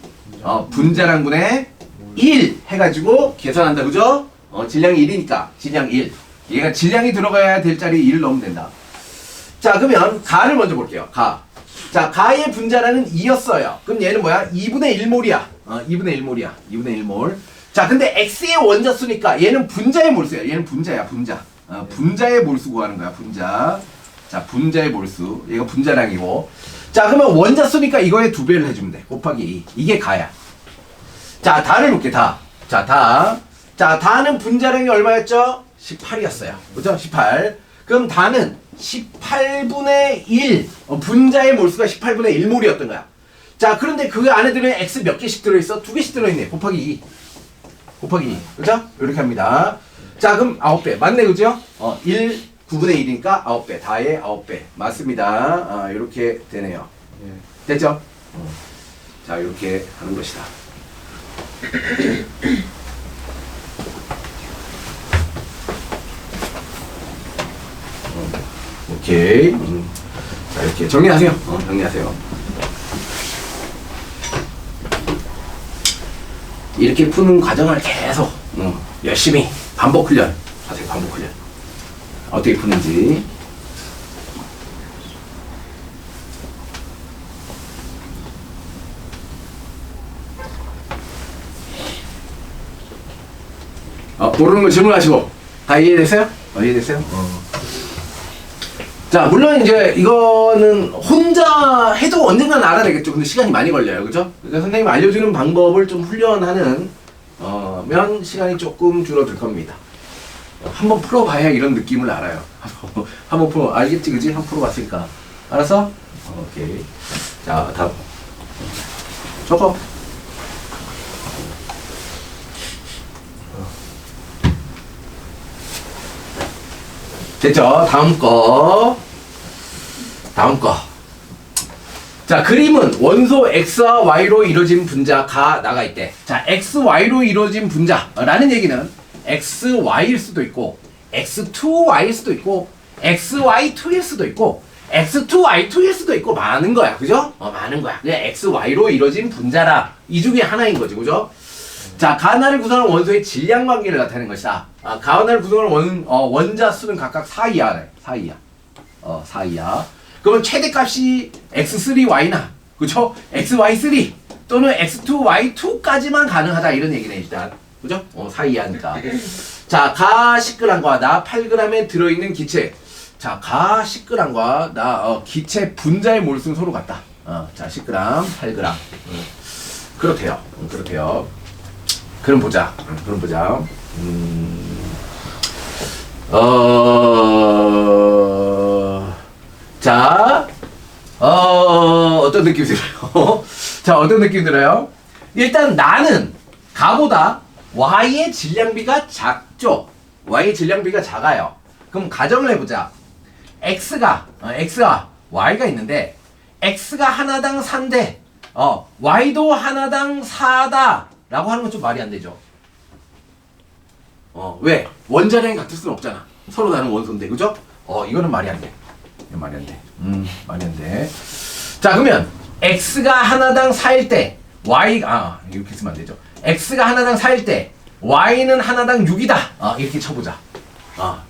분자량분의 1 해가지고 계산한다. 그죠? 질량이 1이니까 질량 1. 얘가 질량이 들어가야 될 자리 1을 넣으면 된다. 자, 그러면 가를 먼저 볼게요. 가. 자, 가의 분자량은 2였어요. 그럼 얘는 뭐야? 2분의 1몰이야. 2분의 1몰이야. 2분의 1몰. 자, 근데 X의 원자수니까 얘는 분자의 몰수야. 얘는 분자야, 분자. 분자의 몰수 구하는 거야, 분자. 자, 분자의 몰수. 얘가 분자량이고. 자, 그러면 원자수니까 이거에 2배를 해주면 돼. 곱하기 2. 이게 가야. 자, 다를 볼게, 다. 자, 다. 자, 다는 분자량이 얼마였죠? 18이었어요. 그죠? 18. 그럼 다는 18분의 1. 분자의 몰수가 18분의 1몰이었던 거야. 자, 그런데 그 안에 들어있는 X 몇 개씩 들어있어? 2개씩 들어있네. 곱하기 2. 곱하기 2. 그죠? 이렇게 합니다. 자, 그럼 9배. 맞네, 그죠? 9분의 1이니까 9배. 다의 9배. 맞습니다. 이렇게 되네요. 예. 됐죠? 자, 이렇게 하는 것이다. 오케이. 자, 이렇게 정리하세요. 정리하세요. 이렇게 푸는 과정을 계속 열심히 반복 훈련 하세요. 반복 훈련. 어떻게 푸는지. 모르는 거 질문하시고. 다 이해됐어요? 이해됐어요? 자, 물론 이제 이거는 혼자 해도 언젠가는 알아내겠죠. 근데 시간이 많이 걸려요. 그죠? 그러니까 선생님이 알려주는 방법을 좀 훈련하는 면 시간이 조금 줄어들 겁니다. 한번 풀어봐야 이런 느낌을 알아요. 한번 풀어, 알겠지? 그지? 한번 풀어봤으니까. 알았어? 오케이. 자, 다음. 저거. 됐죠? 다음 거. 자, 그림은 원소 X와 Y로 이루어진 분자가 나가 있대. 자, X, Y로 이루어진 분자라는 얘기는 XY일 수도 있고, X2Y일 수도 있고, XY2일 수도 있고, X2Y2일 수도 있고, 많은 거야. 그죠? 많은 거야. 그냥 XY로 이루어진 분자라. 이 중에 하나인 거지. 그죠? 자, 가하나를 구성하는 원소의 질량 관계를 나타내는 것이다. 가하나를 구성하는 원자 수는 각각 4이하래. 4이하. 4이하. 그러면 최대값이 x3y나, 그쵸? xy3 또는 x2y2까지만 가능하다. 이런 얘기네, 일단. 그죠? 4이하니까. 자, 가 10g과 나 8g에 들어있는 기체. 자, 가 10g과 나 기체 분자의 몰수는 서로 같다. 자, 10g, 8g. 그렇대요. 그렇대요. 그럼 보자. 자, 어떤 느낌이 들어요? 자, 어떤 느낌이 들어요? 일단 나는 가보다 Y의 질량비가 작죠? Y의 질량비가 작아요. 그럼 가정을 해보자. X가 Y가 있는데, X가 하나당 3대, Y도 하나당 4다. 라고 하는 건 좀 말이 안 되죠. 왜? 원자량이 같을 수는 없잖아. 서로 다른 원소인데, 그죠? 이거는 말이 안 돼. 이건 말이 안 돼. 말이 안 돼. 자, 그러면 X가 하나당 4일 때, 이렇게 쓰면 안 되죠. X가 하나당 4일 때, Y는 하나당 6이다. 이렇게 쳐보자.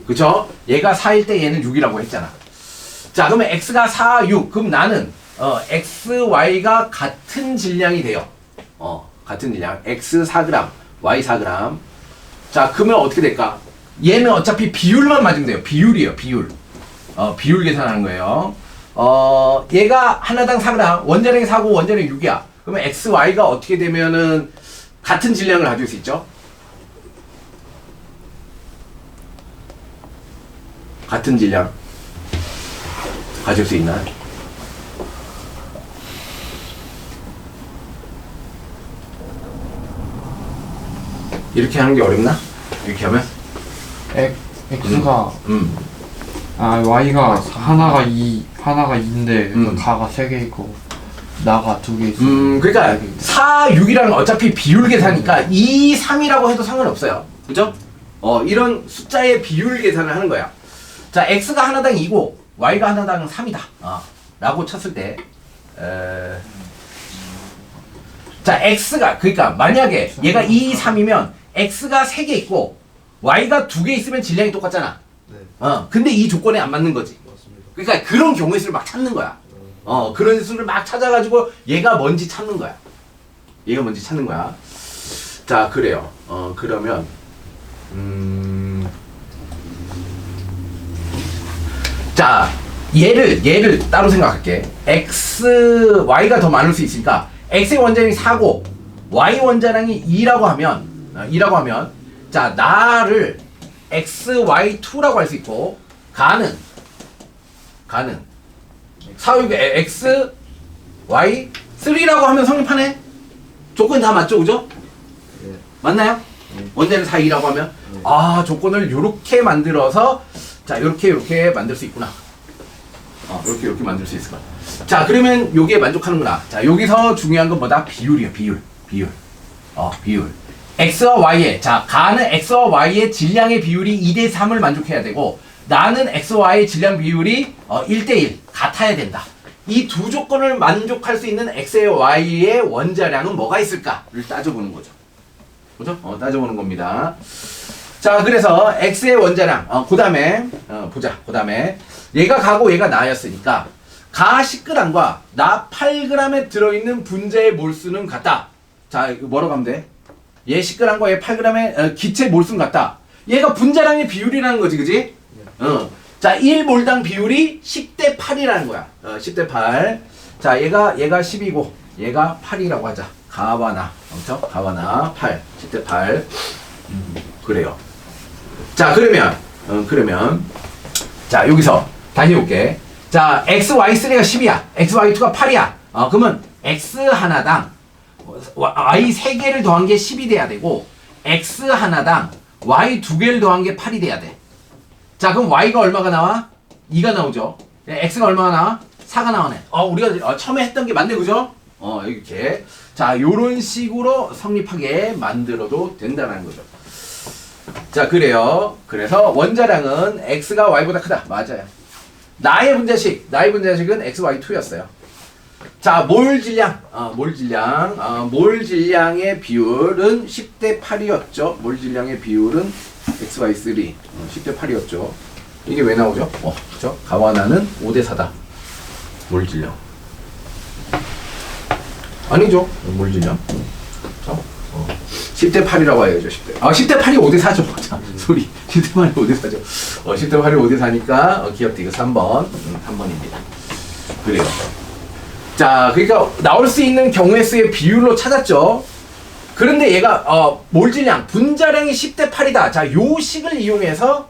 그죠? 얘가 4일 때 얘는 6이라고 했잖아. 자, 그러면 X가 4, 6. 그럼 나는, X, Y가 같은 질량이 돼요. 같은 질량. X 4g, Y 4g. 자, 그러면 어떻게 될까? 얘는 어차피 비율만 맞으면 돼요. 비율이에요, 비율. 비율 계산하는 거예요. 얘가 하나당 4g, 원자량이 4고 원자량이 6이야. 그러면 X, Y가 어떻게 되면은 같은 질량을 가질 수 있죠? 같은 질량 가질 수 있나? 이렇게 하는 게 어렵나? 이렇게 하면? X가 아 y가 하나가 2인데 가가 3개 있고 나가 2개 있어. 그러니까 4, 6이라는 어차피 비율 계산이니까 2, 3이라고 해도 상관없어요. 그죠? 이런 숫자의 비율 계산을 하는 거야. 자, x가 하나당 2고 y가 하나당 3이다. 라고 쳤을 때 자, x가 그러니까 만약에 얘가 2, 3이면 x가 3개 있고 y가 2개 있으면 질량이 똑같잖아. 네. 근데 이 조건에 안 맞는 거지. 맞습니다. 그러니까 그런 경우의 수를 막 찾는 거야. 그런 수를 막 찾아가지고 얘가 뭔지 찾는 거야. 얘가 뭔지 찾는 거야. 자, 그래요. 그러면 자, 얘를 따로 생각할게. x, y가 더 많을 수 있으니까 x의 원자량이 4고 y 원자량이 2라고 하면 자, 나를 xy2라고 할 수 있고 가는 4, 6, x, y, 3라고 하면 성립하네? 조건이 다 맞죠, 그죠? 예. 맞나요? 원자량 4, 2라고 하면 조건을 요렇게 만들어서 자, 요렇게 만들 수 있구나. 요렇게 만들 수 있을 거야. 자, 그러면 요게 만족하는구나. 자, 여기서 중요한 건 뭐다? 비율이야, 비율. 비율. x와 y의, 자, 가는 x와 y의 질량의 비율이 2대 3을 만족해야 되고, 나는 x와 y의 질량 비율이 1대 1 같아야 된다. 이 두 조건을 만족할 수 있는 x와 y의 원자량은 뭐가 있을까를 따져보는 거죠. 그죠? 따져보는 겁니다. 자, 그래서 x의 원자량, 그 다음에 보자. 그 다음에 얘가 가고 얘가 나였으니까 가 10g과 나 8g에 들어있는 분자의 몰수는 같다. 자, 이거 뭐라고 하면 돼? 얘 10g과 얘 8g의 기체 몰수는 같다. 얘가 분자량의 비율이라는 거지, 그지? 자, 1몰당 비율이 10대 8이라는 거야. 10대 8. 자, 얘가 10이고 얘가 8이라고 하자. 가와 나. 그렇죠? 가와 나 8. 10대 8. 그래요. 자, 그러면 자, 여기서 다시 볼게. 자, xy3가 10이야. xy2가 8이야. 그러면 x 하나당 y 3개를 더한 게 10이 돼야 되고 x 하나당 y 2개를 더한 게 8이 돼야 돼. 자, 그럼 y가 얼마가 나와? 2가 나오죠. x가 얼마가 나와? 4가 나오네. 우리가 처음에 했던 게 맞네, 그죠? 이렇게. 자, 요런 식으로 성립하게 만들어도 된다는 거죠. 자, 그래요. 그래서 원자량은 x가 y보다 크다. 맞아요. 나의 분자식은 xy2였어요. 자, 몰 질량. 몰 질량의 비율은 10대 8이었죠. 몰 질량의 비율은 xy3. 10대 8이었죠. 이게 왜 나오죠? 그죠? 가와나는 5대 4다. 몰 질량. 아니죠. 몰 질량. 그렇죠? 10대 8이라고 해야죠, 10대. 10대 8이 5대 4죠. 자, 소리. 10대 8이 5대 4죠. 10대 8이 5대 4니까, 기억돼. 이거 3번. 3번입니다. 그래요. 자, 그러니까, 나올 수 있는 경우의 수의 비율로 찾았죠. 그런데 얘가, 몰질량, 분자량이 10대 8이다. 자, 요 식을 이용해서,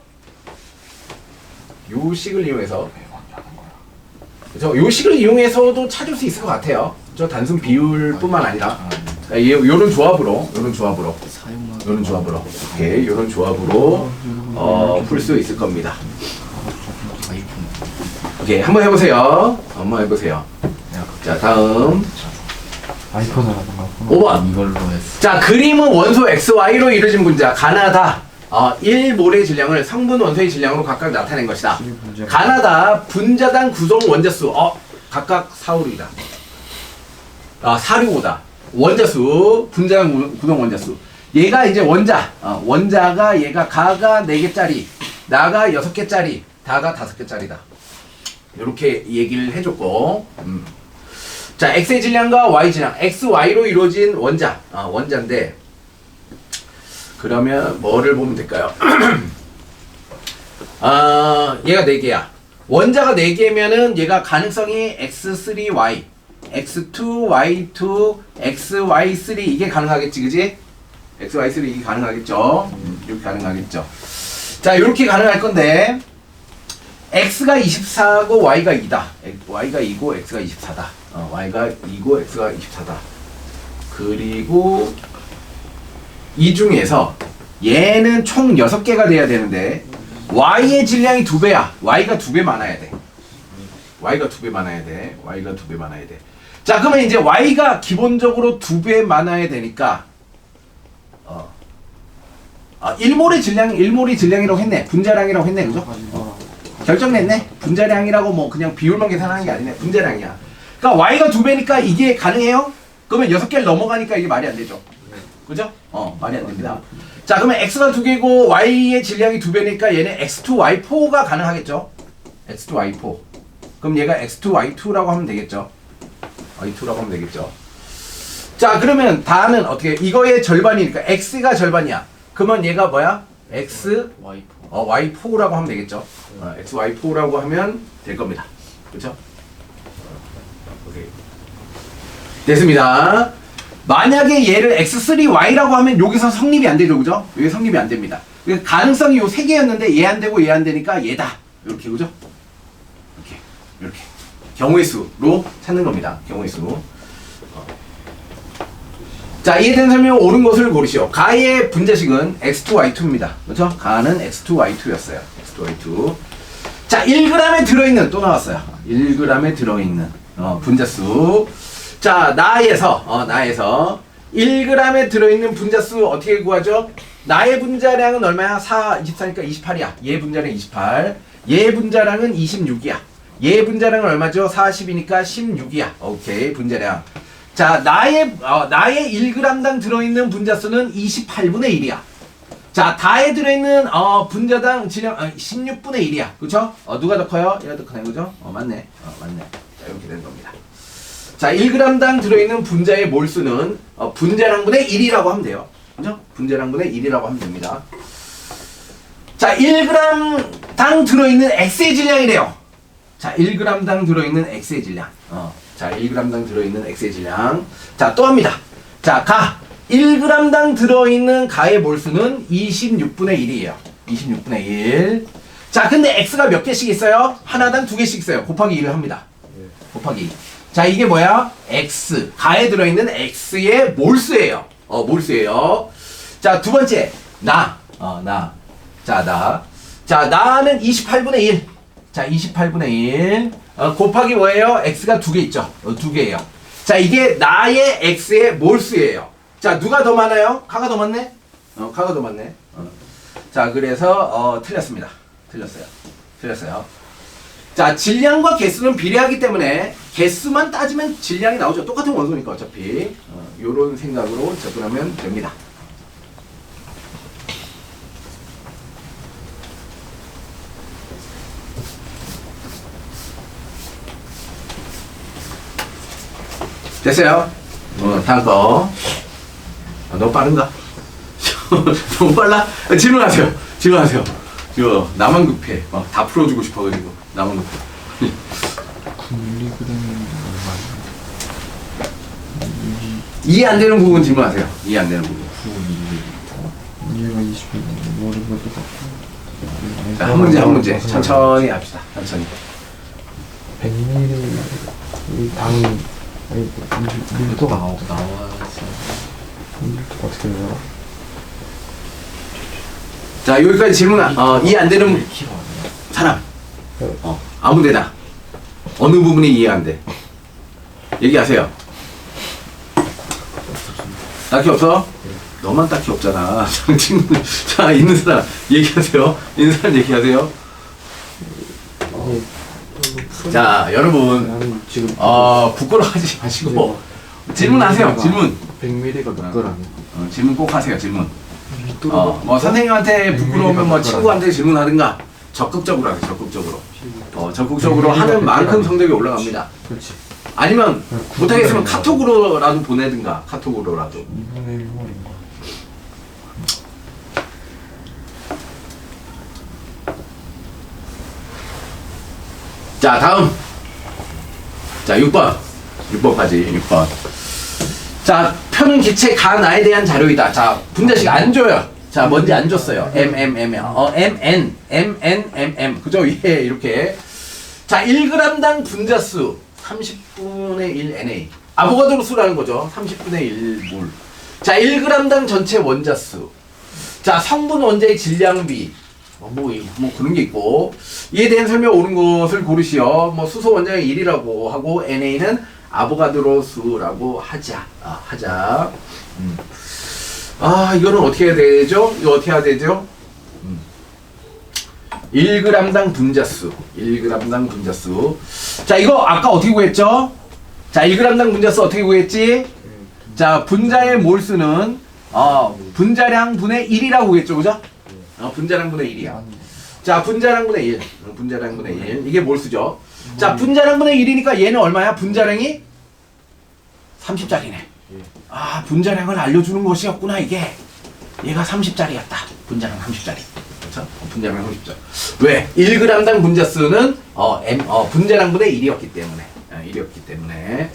그죠? 요 식을 이용해서도 찾을 수 있을 것 같아요. 단순 비율뿐만 아니라. 요런 조합으로 오케이, 요런 조합으로 풀 수 있을 겁니다. 오케이, 한번 해보세요. 자, 다음 아이폰을 하던가. 5번. 이걸로 했어. 자, 그림은 원소 XY로 이루어진 분자 가나다 1몰의 질량을 성분 원소의 질량으로 각각 나타낸 것이다. 가나다 분자당 구성 원자수 각각 4, 5이다. 4, 6, 5다. 원자수, 분자당 구성 원자수. 얘가 이제 원자가 얘가 가가 4개짜리, 나가 6개짜리, 다가 5개짜리다. 이렇게 얘기를 해줬고, 자, x의 질량과 y 질량, x, y로 이루어진 원자인데, 그러면 뭐를 보면 될까요? 얘가 4개야. 원자가 4개면은 얘가 가능성이 x3y, x2, y2, xy3 이게 가능하겠지, 그지? xy3 이게 가능하겠죠? 이렇게 가능하겠죠. 자, 이렇게 가능할 건데, x가 24고 y가 2다. y가 2고 x가 24다. y가 2고 x가 24다. 그리고 이 중에서 얘는 총 6개가 돼야 되는데 y의 질량이 2배야. y가 2배 많아야 돼. y가 2배 많아야 돼. y가 2배 많아야 돼. 자, 그러면 이제 y가 기본적으로 2배 많아야 되니까 1몰의 질량이라고 했네. 분자량이라고 했네. 그죠? 결정냈네. 분자량이라고 뭐 그냥 비율만 계산하는 게 아니네. 분자량이야. 그러니까 y가 2배니까 이게 가능해요? 그러면 6개를 넘어가니까 이게 말이 안 되죠. 그죠? 말이 안 됩니다. 자, 그러면 x가 2개고 y의 질량이 2배니까 얘는 x2y4가 가능하겠죠? x2y4. 그럼 얘가 x2y2라고 하면 되겠죠? y2라고 하면 되겠죠? 자, 그러면 다는 어떻게? 이거의 절반이니까 x가 절반이야. 그러면 얘가 뭐야? x y4라고 하면 되겠죠? x y4라고 하면 될 겁니다. 그렇죠? 오케이. 됐습니다. 만약에 얘를 x3y라고 하면 여기서 성립이 안 되죠, 그죠? 여기 성립이 안 됩니다. 가능성이 요 세 개였는데 얘 안 되고 얘 안 되니까 얘다. 이렇게, 그죠? 이렇게 경우의 수로 찾는 겁니다. 경우의 수. 자, 이해된 설명 옳은 것을 고르시오. 가의 분자식은 x2y2입니다. 그렇죠? 가는 x2y2였어요. x2y2. 자, 1g에 들어있는 또 나왔어요. 1g에 들어있는 분자수. 자, 나에서 1g에 들어있는 분자수 어떻게 구하죠? 나의 분자량은 얼마야? 4, 24니까 28이야. 얘 분자량 28. 얘 분자량은 26이야. 얘 분자량은 얼마죠? 40이니까 16이야. 오케이, 분자량. 자, 나의 1g당 들어있는 분자수는 28분의 1이야. 자, 다에 들어있는 분자당 질량 16분의 1이야. 그쵸? 누가 더 커요? 얘가 더 크네, 그죠? 맞네. 맞네. 자, 이렇게 되는 겁니다. 자, 1g당 들어있는 분자의 몰수는 분자량분의 1이라고 하면 돼요. 그죠? 분자량분의 1이라고 하면 됩니다. 자, 1g당 들어있는 X의 질량이래요. 자, 1g당 들어있는 X의 질량. 자, 1g당 들어있는 X의 질량. 자, 또 합니다. 자, 1g당 들어있는 가의 몰수는 26분의 1이에요. 26분의 1. 자, 근데 X가 몇 개씩 있어요? 하나당 2개씩 있어요. 곱하기 1을 합니다. 곱하기 2. 자, 이게 뭐야? X. 가에 들어있는 X의 몰수예요. 몰수예요. 자, 두 번째. 나. 자, 나. 자, 나는 28분의 1. 자, 28분의 1. 곱하기 뭐예요? X가 2개 있죠? 2개예요. 자, 이게 나의 X의 몰수예요. 자, 누가 더 많아요? 가가 더 많네? 가가 더 많네. 자, 그래서 틀렸습니다. 틀렸어요. 자, 질량과 개수는 비례하기 때문에 개수만 따지면 질량이 나오죠. 똑같은 원소니까 어차피. 요런 생각으로 접근하면 됩니다. 됐어요? 다음 거. 너무 빠른가? 너무 빨라? 질문하세요. 지금 나만 급해. 막 다 풀어주고 싶어가지고 나만 급해. 9mg은 이해 안 되는 부분 질문하세요. 이해 안 되는 부분. 9mg. 얘가 20mg. 모르는 것도 같고. 자, 한 문제. 천천히 합시다. 천천히. 100mg 당 밀도가 나와서 밀도가 어떻게 돼요? 자, 여기까지 질문 이해 안 되는 사람. 아무데나. 어느 부분이 이해 안 돼? 얘기하세요. 딱히 없어? 너만 딱히 없잖아. 자, 있는 사람 얘기하세요. 있는 사람 얘기하세요. 자, 여러분, 나는 지금 부끄러워하지 마시고 질문하세요. 질문. 100mg가 몇 그램? 질문 꼭 하세요. 질문. 뭐 선생님한테 부끄러우면 뭐 친구한테 질문하든가 적극적으로 하세요. 적극적으로 하는 만큼 성적이 올라갑니다. 그렇지. 아니면 못하겠으면 카톡으로라도 보내든가. 카톡으로라도. 2분의 1몰인가? 자, 다음. 자, 6번까지 6번. 자, 표는 기체 가 나에 대한 자료이다. 자, 분자식 안 줘요. 자, 뭔지 안 줬어요. MM이야. MN. 그죠? 예, 이렇게. 자, 1g당 분자수 30분의 1 NA. 아보가드로 수라는 거죠. 30분의 1 몰. 자, 1g당 전체 원자수. 자, 성분 원자의 질량비. 뭐 그런 게 있고 이에 대한 설명 옳은 것을 고르시오. 뭐 수소 원자의 1이라고 하고 NA는 아보가드로 수라고 하자. 이거는 어떻게 해야 되죠? 이거 어떻게 해야 되죠? 1g당 분자수. 1g당 분자수. 자, 이거 아까 어떻게 구했죠? 자, 1g당 분자수 어떻게 구했지? 자, 분자의 몰수는 분자량 분의 1이라고 구했죠, 그죠? 분자량 분의 1이야. 자, 분자량 분의 1. 분자량 분의 1. 이게 몰수죠. 자, 분자량 분의 1이니까 얘는 얼마야? 분자량이 30짜리네. 분자량을 알려주는 것이었구나, 이게. 얘가 30짜리였다. 분자량 30짜리. 그렇죠? 분자량 30짜리. 왜? 1g당 분자수는 분자량 분의 1이었기 때문에. 1이었기 때문에.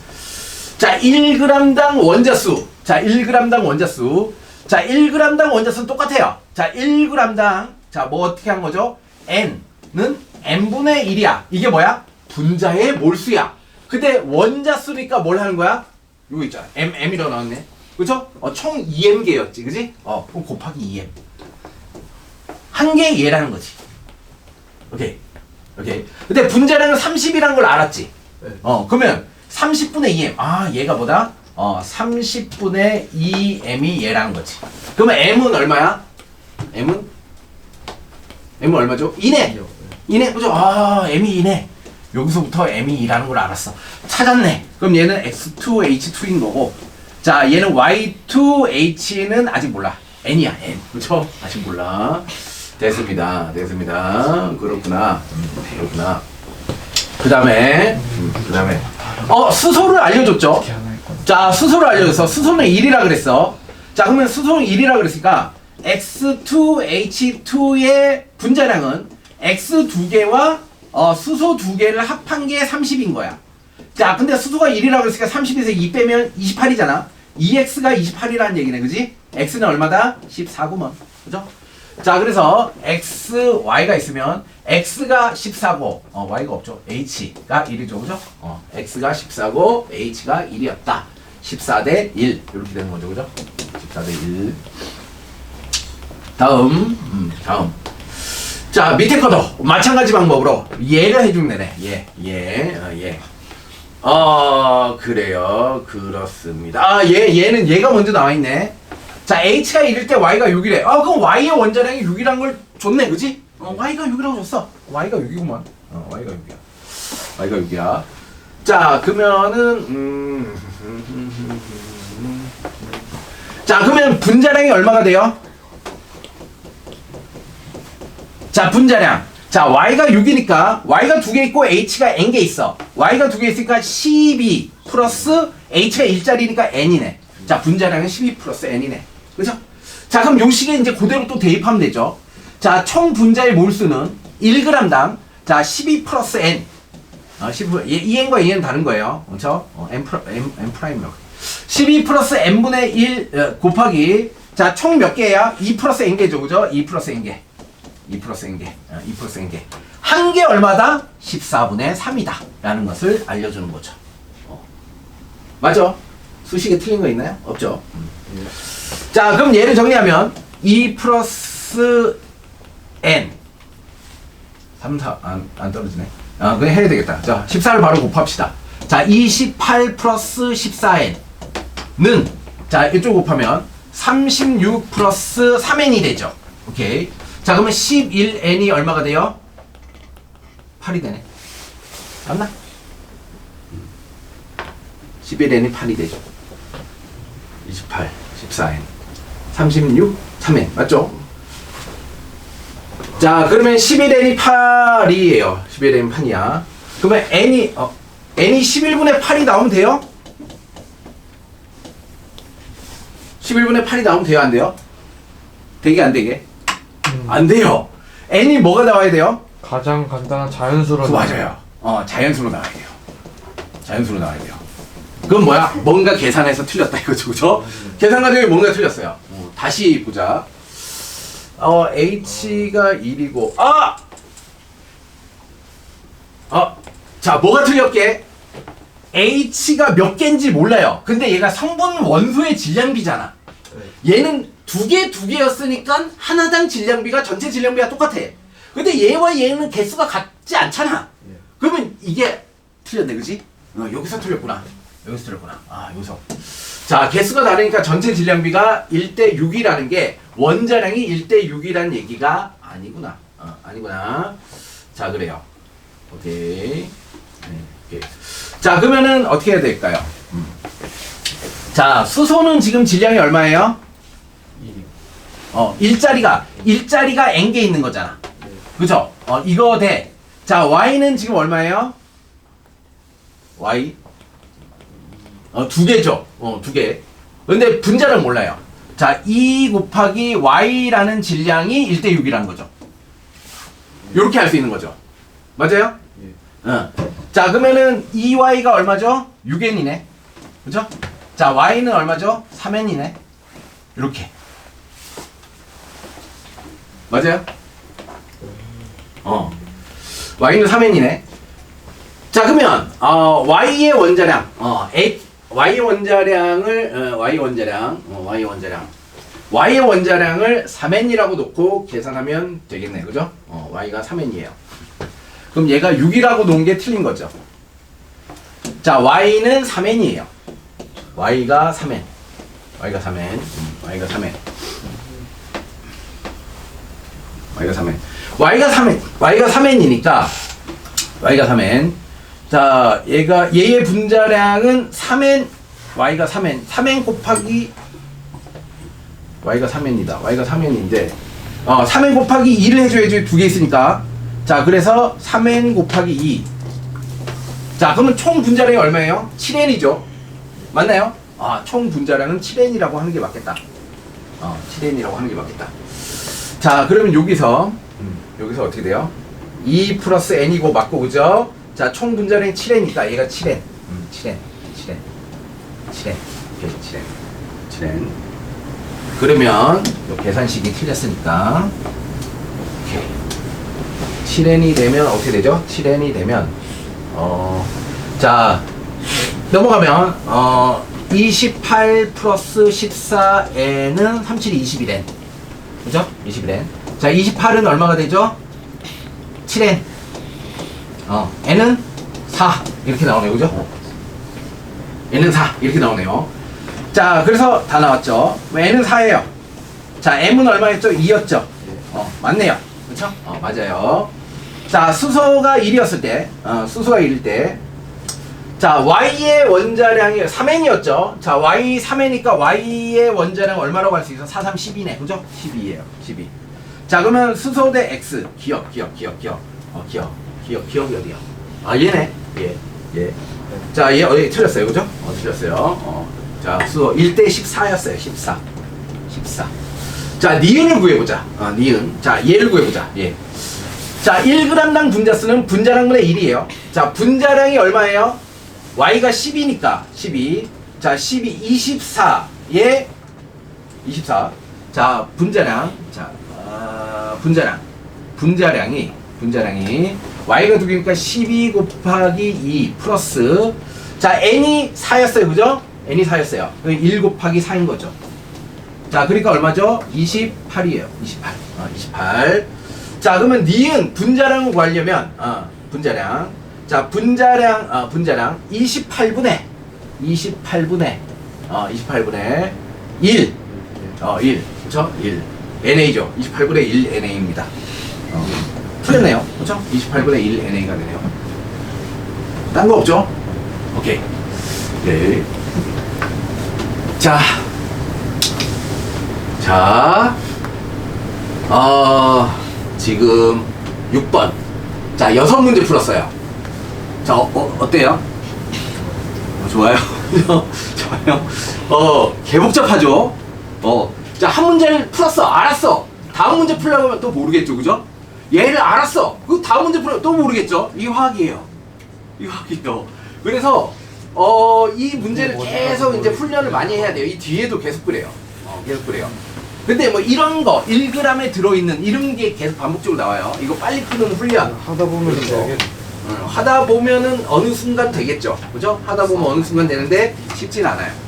자, 1g당 원자수. 자, 1g당 원자수. 자, 1g당 원자수는 똑같아요. 자, 1g당. 자, 뭐 어떻게 한 거죠? N는 N분의 1이야. 이게 뭐야? 분자의 몰수야. 근데 원자수니까 뭘 하는 거야? 이거 있잖아. M이라고 나왔네. 그쵸? 총 2m개였지. 그지? 그럼 곱하기 2m. 한 개 얘라는 거지. 오케이. 근데 분자량은 30이라는 걸 알았지? 네. 그러면 30분의 2m. 얘가 뭐다? 30분의 2m이 얘라는 거지. 그러면 m은 얼마야? m은 얼마죠? 2네. 2네. 그죠? m이 2네. 여기서부터 m이 2라는 걸 알았어. 찾았네. 그럼 얘는 x2h2인 거고. 자, 얘는 y2h는 아직 몰라. n이야, n. 그쵸? 아직 몰라. 됐습니다. 그렇구나. 그 다음에 수소를 알려줬죠? 자, 수소를 알려줘서 수소는 1이라 그랬어. 자, 그러면 수소는 1이라 그랬으니까 X2H2의 분자량은 X 2개와 수소 2개를 합한 게 30인 거야. 자, 근데 수소가 1이라 그랬으니까 30에서 2 빼면 28이잖아. 2X가 28이라는 얘기네, 그지? X는 얼마다? 14구먼. 그죠? 자, 그래서 Y가 있으면 X가 14고, Y가 없죠. H가 1이죠. 그죠? X가 14고, H가 1이었다. 14대 1. 이렇게 되는 거죠. 그죠? 14대 1. 다음. 자, 밑에 거도 마찬가지 방법으로 얘를 해주면 되네. 얘. 그래요. 그렇습니다. 얘는 얘가 먼저 나와있네. 자, H가 1일 때 Y가 6이래. 그럼 Y의 원자량이 6이란 걸 줬네, 그지? Y가 6이라고 줬어. Y가 6이구만. Y가 6이야. Y가 6이야. 자, 그러면은, 자, 그러면 분자량이 얼마가 돼요? 자, 분자량. 자, Y가 6이니까, Y가 2개 있고, H가 N개 있어. Y가 2개 있으니까 12 플러스 H가 1짜리니까 N이네. 자, 분자량은 12 플러스 N이네. 그죠? 자, 그럼 요 식에 이제 그대로 또 대입하면 되죠. 자, 총 분자의 몰수는 1g당, 자, 12 플러스 N. 이 N과 이 N 다른 거예요. 그렇죠? M 프라임이라고. 12 플러스 N분의 1 곱하기, 자, 총 몇 개야? 2 플러스 N개죠. 그죠? 2 플러스 N개. 2 플러스 N개. 한 개 얼마다? 14분의 3이다. 라는 것을 알려주는 거죠. 맞아? 수식에 틀린 거 있나요? 없죠? 자, 그럼 얘를 정리하면 2 플러스 N 3, 4, 안 떨어지네. 그냥 해야 되겠다. 자, 14를 바로 곱합시다. 자, 28 플러스 14N는, 자, 이쪽 곱하면 36 플러스 3N이 되죠. 오케이. 자, 그러면 11N이 얼마가 돼요? 8이 되네. 맞나? 11N이 8이 되죠. 28, 14N, 36, 3N. 맞죠? 자, 그러면 11N이 8이에요. 11N이 8이야. 그러면 N이 11분의 8이 나오면 돼요? 11분의 8이 나오면 돼요? 안 돼요? 되게 안 되게? 안 돼요. N이 뭐가 나와야 돼요? 가장 간단한 자연수로. 맞아요. 자연수로 나와야 돼요. 그건 뭐야? 뭔가 계산해서 틀렸다 이거죠, 그죠? 계산 과정에 뭔가 틀렸어요. 다시 보자. H가 1이고, 자, 뭐가 틀렸게? H가 몇 개인지 몰라요. 근데 얘가 성분 원소의 질량비잖아. 얘는 두 개였으니까 하나당 질량비가 전체 질량비가 똑같아. 근데 얘와 얘는 개수가 같지 않잖아. 그러면 이게 틀렸네, 그지? 여기서 틀렸구나. 여기서 틀렸구나. 여기서. 자, 개수가 다르니까 전체 질량비가 1대 6이라는 게 원자량이 1대 6이라는 얘기가 아니구나. 아니구나. 자, 그래요. 오케이. 오케이. 자, 그러면은 어떻게 해야 될까요? 자, 수소는 지금 질량이 얼마예요? 일자리가 n개 있는 거잖아. 그죠? 이거 돼. 자, y는 지금 얼마예요? y? 두 개죠. 두 개. 근데 분자를 몰라요. 자, 2 곱하기 y라는 질량이 1대 6이라는 거죠. 요렇게 할 수 있는 거죠. 맞아요? 자, 그러면은 2y가 얼마죠? 6n이네. 그죠? 자, y는 얼마죠? 3n이네. 이렇게. 맞아요? y는 3n이네. 자, 그러면 y의 원자량, y의 원자량을 y의 원자량을 3n이라고 놓고 계산하면 되겠네, 그죠? y가 3n이에요. 그럼 얘가 6이라고 놓은 게 틀린 거죠. 자, y는 3n이에요. y가 3n. y가 3n. y가 3n. y가 3n이니까 y가 3n. 자, 얘의 분자량은 3n. y가 3n 곱하기 y가 3n이다. y가 3n인데 3n 곱하기 2를 해줘야지. 두 개 있으니까. 자, 그래서 3n 곱하기 2. 자, 그러면 총 분자량이 얼마예요? 7n이죠. 맞나요? 총 분자량은 7n이라고 하는 게 맞겠다. 7n이라고 하는 게 맞겠다. 자, 그러면 여기서 어떻게 돼요? 2 플러스 n이고 맞고, 그죠? 자, 총 분자량이 7n이니까 얘가 7n. 7n. 오케이, 7n. 그러면 요 계산식이 틀렸으니까 오케이. 7n이 되면 어떻게 되죠? 7n이 되면 자, 넘어가면 28 플러스 14n은 37이 21n. 그죠? 21n. 자, 28은 얼마가 되죠? 7n. n은 4 이렇게 나오네요. 그죠? n은 4 이렇게 나오네요. 자, 그래서 다 나왔죠. n은 4예요. 자, m은 얼마였죠? 2였죠. 맞네요. 그쵸? 맞아요. 자, 수소가 1이었을 때, 수소가 1일 때, 자, y의 원자량이 3n이었죠. 자, y 3n이니까 y의 원자량 얼마라고 할 수 있어? 4, 3, 12네. 그죠? 12예요. 12. 자, 그러면 수소 대 x. 기억. 기억이 어디야? 얘네. 얘. 자, 얘 틀렸어요. 그죠? 틀렸어요. 자, 수소 1대 14였어요. 14. 자, 니은을 구해보자. 니은. 자, 얘를 구해보자. 얘. 자, 1g당 분자수는 분자량분의 1이에요. 자, 분자량이 얼마예요? y가 10이니까 12. 자, 12 24에 24. 자, 분자량. 자, 분자량이 y가 2개니까 12 곱하기 2 플러스, 자, n이 4였어요. 그죠? n이 4였어요. 1 곱하기 4인 거죠. 자, 그러니까 얼마죠? 28이에요. 28. 자, 그러면 니은 분자량을 구하려면 분자량. 자, 분자량 28분의 1. 1. 그쵸? 1. NA죠. 28분의 1 NA입니다. 틀렸네요. 그쵸? 28분의 1 NA가 되네요. 딴 거 없죠? 오케이. 네. 자, 지금 6번. 자, 6문제 풀었어요. 자, 어때요? 좋아요. 좋아요. 개복잡하죠? 자, 한 문제를 풀었어. 알았어. 다음 문제 풀려고 하면 또 모르겠죠. 그죠? 얘를 알았어. 그 다음 문제 풀려면 또 모르겠죠? 이게 화학이에요. 그래서, 이 문제를 계속 이제 훈련을 많이 해야 돼요. 이 뒤에도 계속 그래요. 근데 뭐 이런 거 1g에 들어있는 이런 게 계속 반복적으로 나와요. 이거 빨리 푸는 훈련. 하다 보면 되겠네. 하다 보면은 어느 순간 되겠죠. 그죠? 하다 보면 어느 순간 되는데 쉽진 않아요.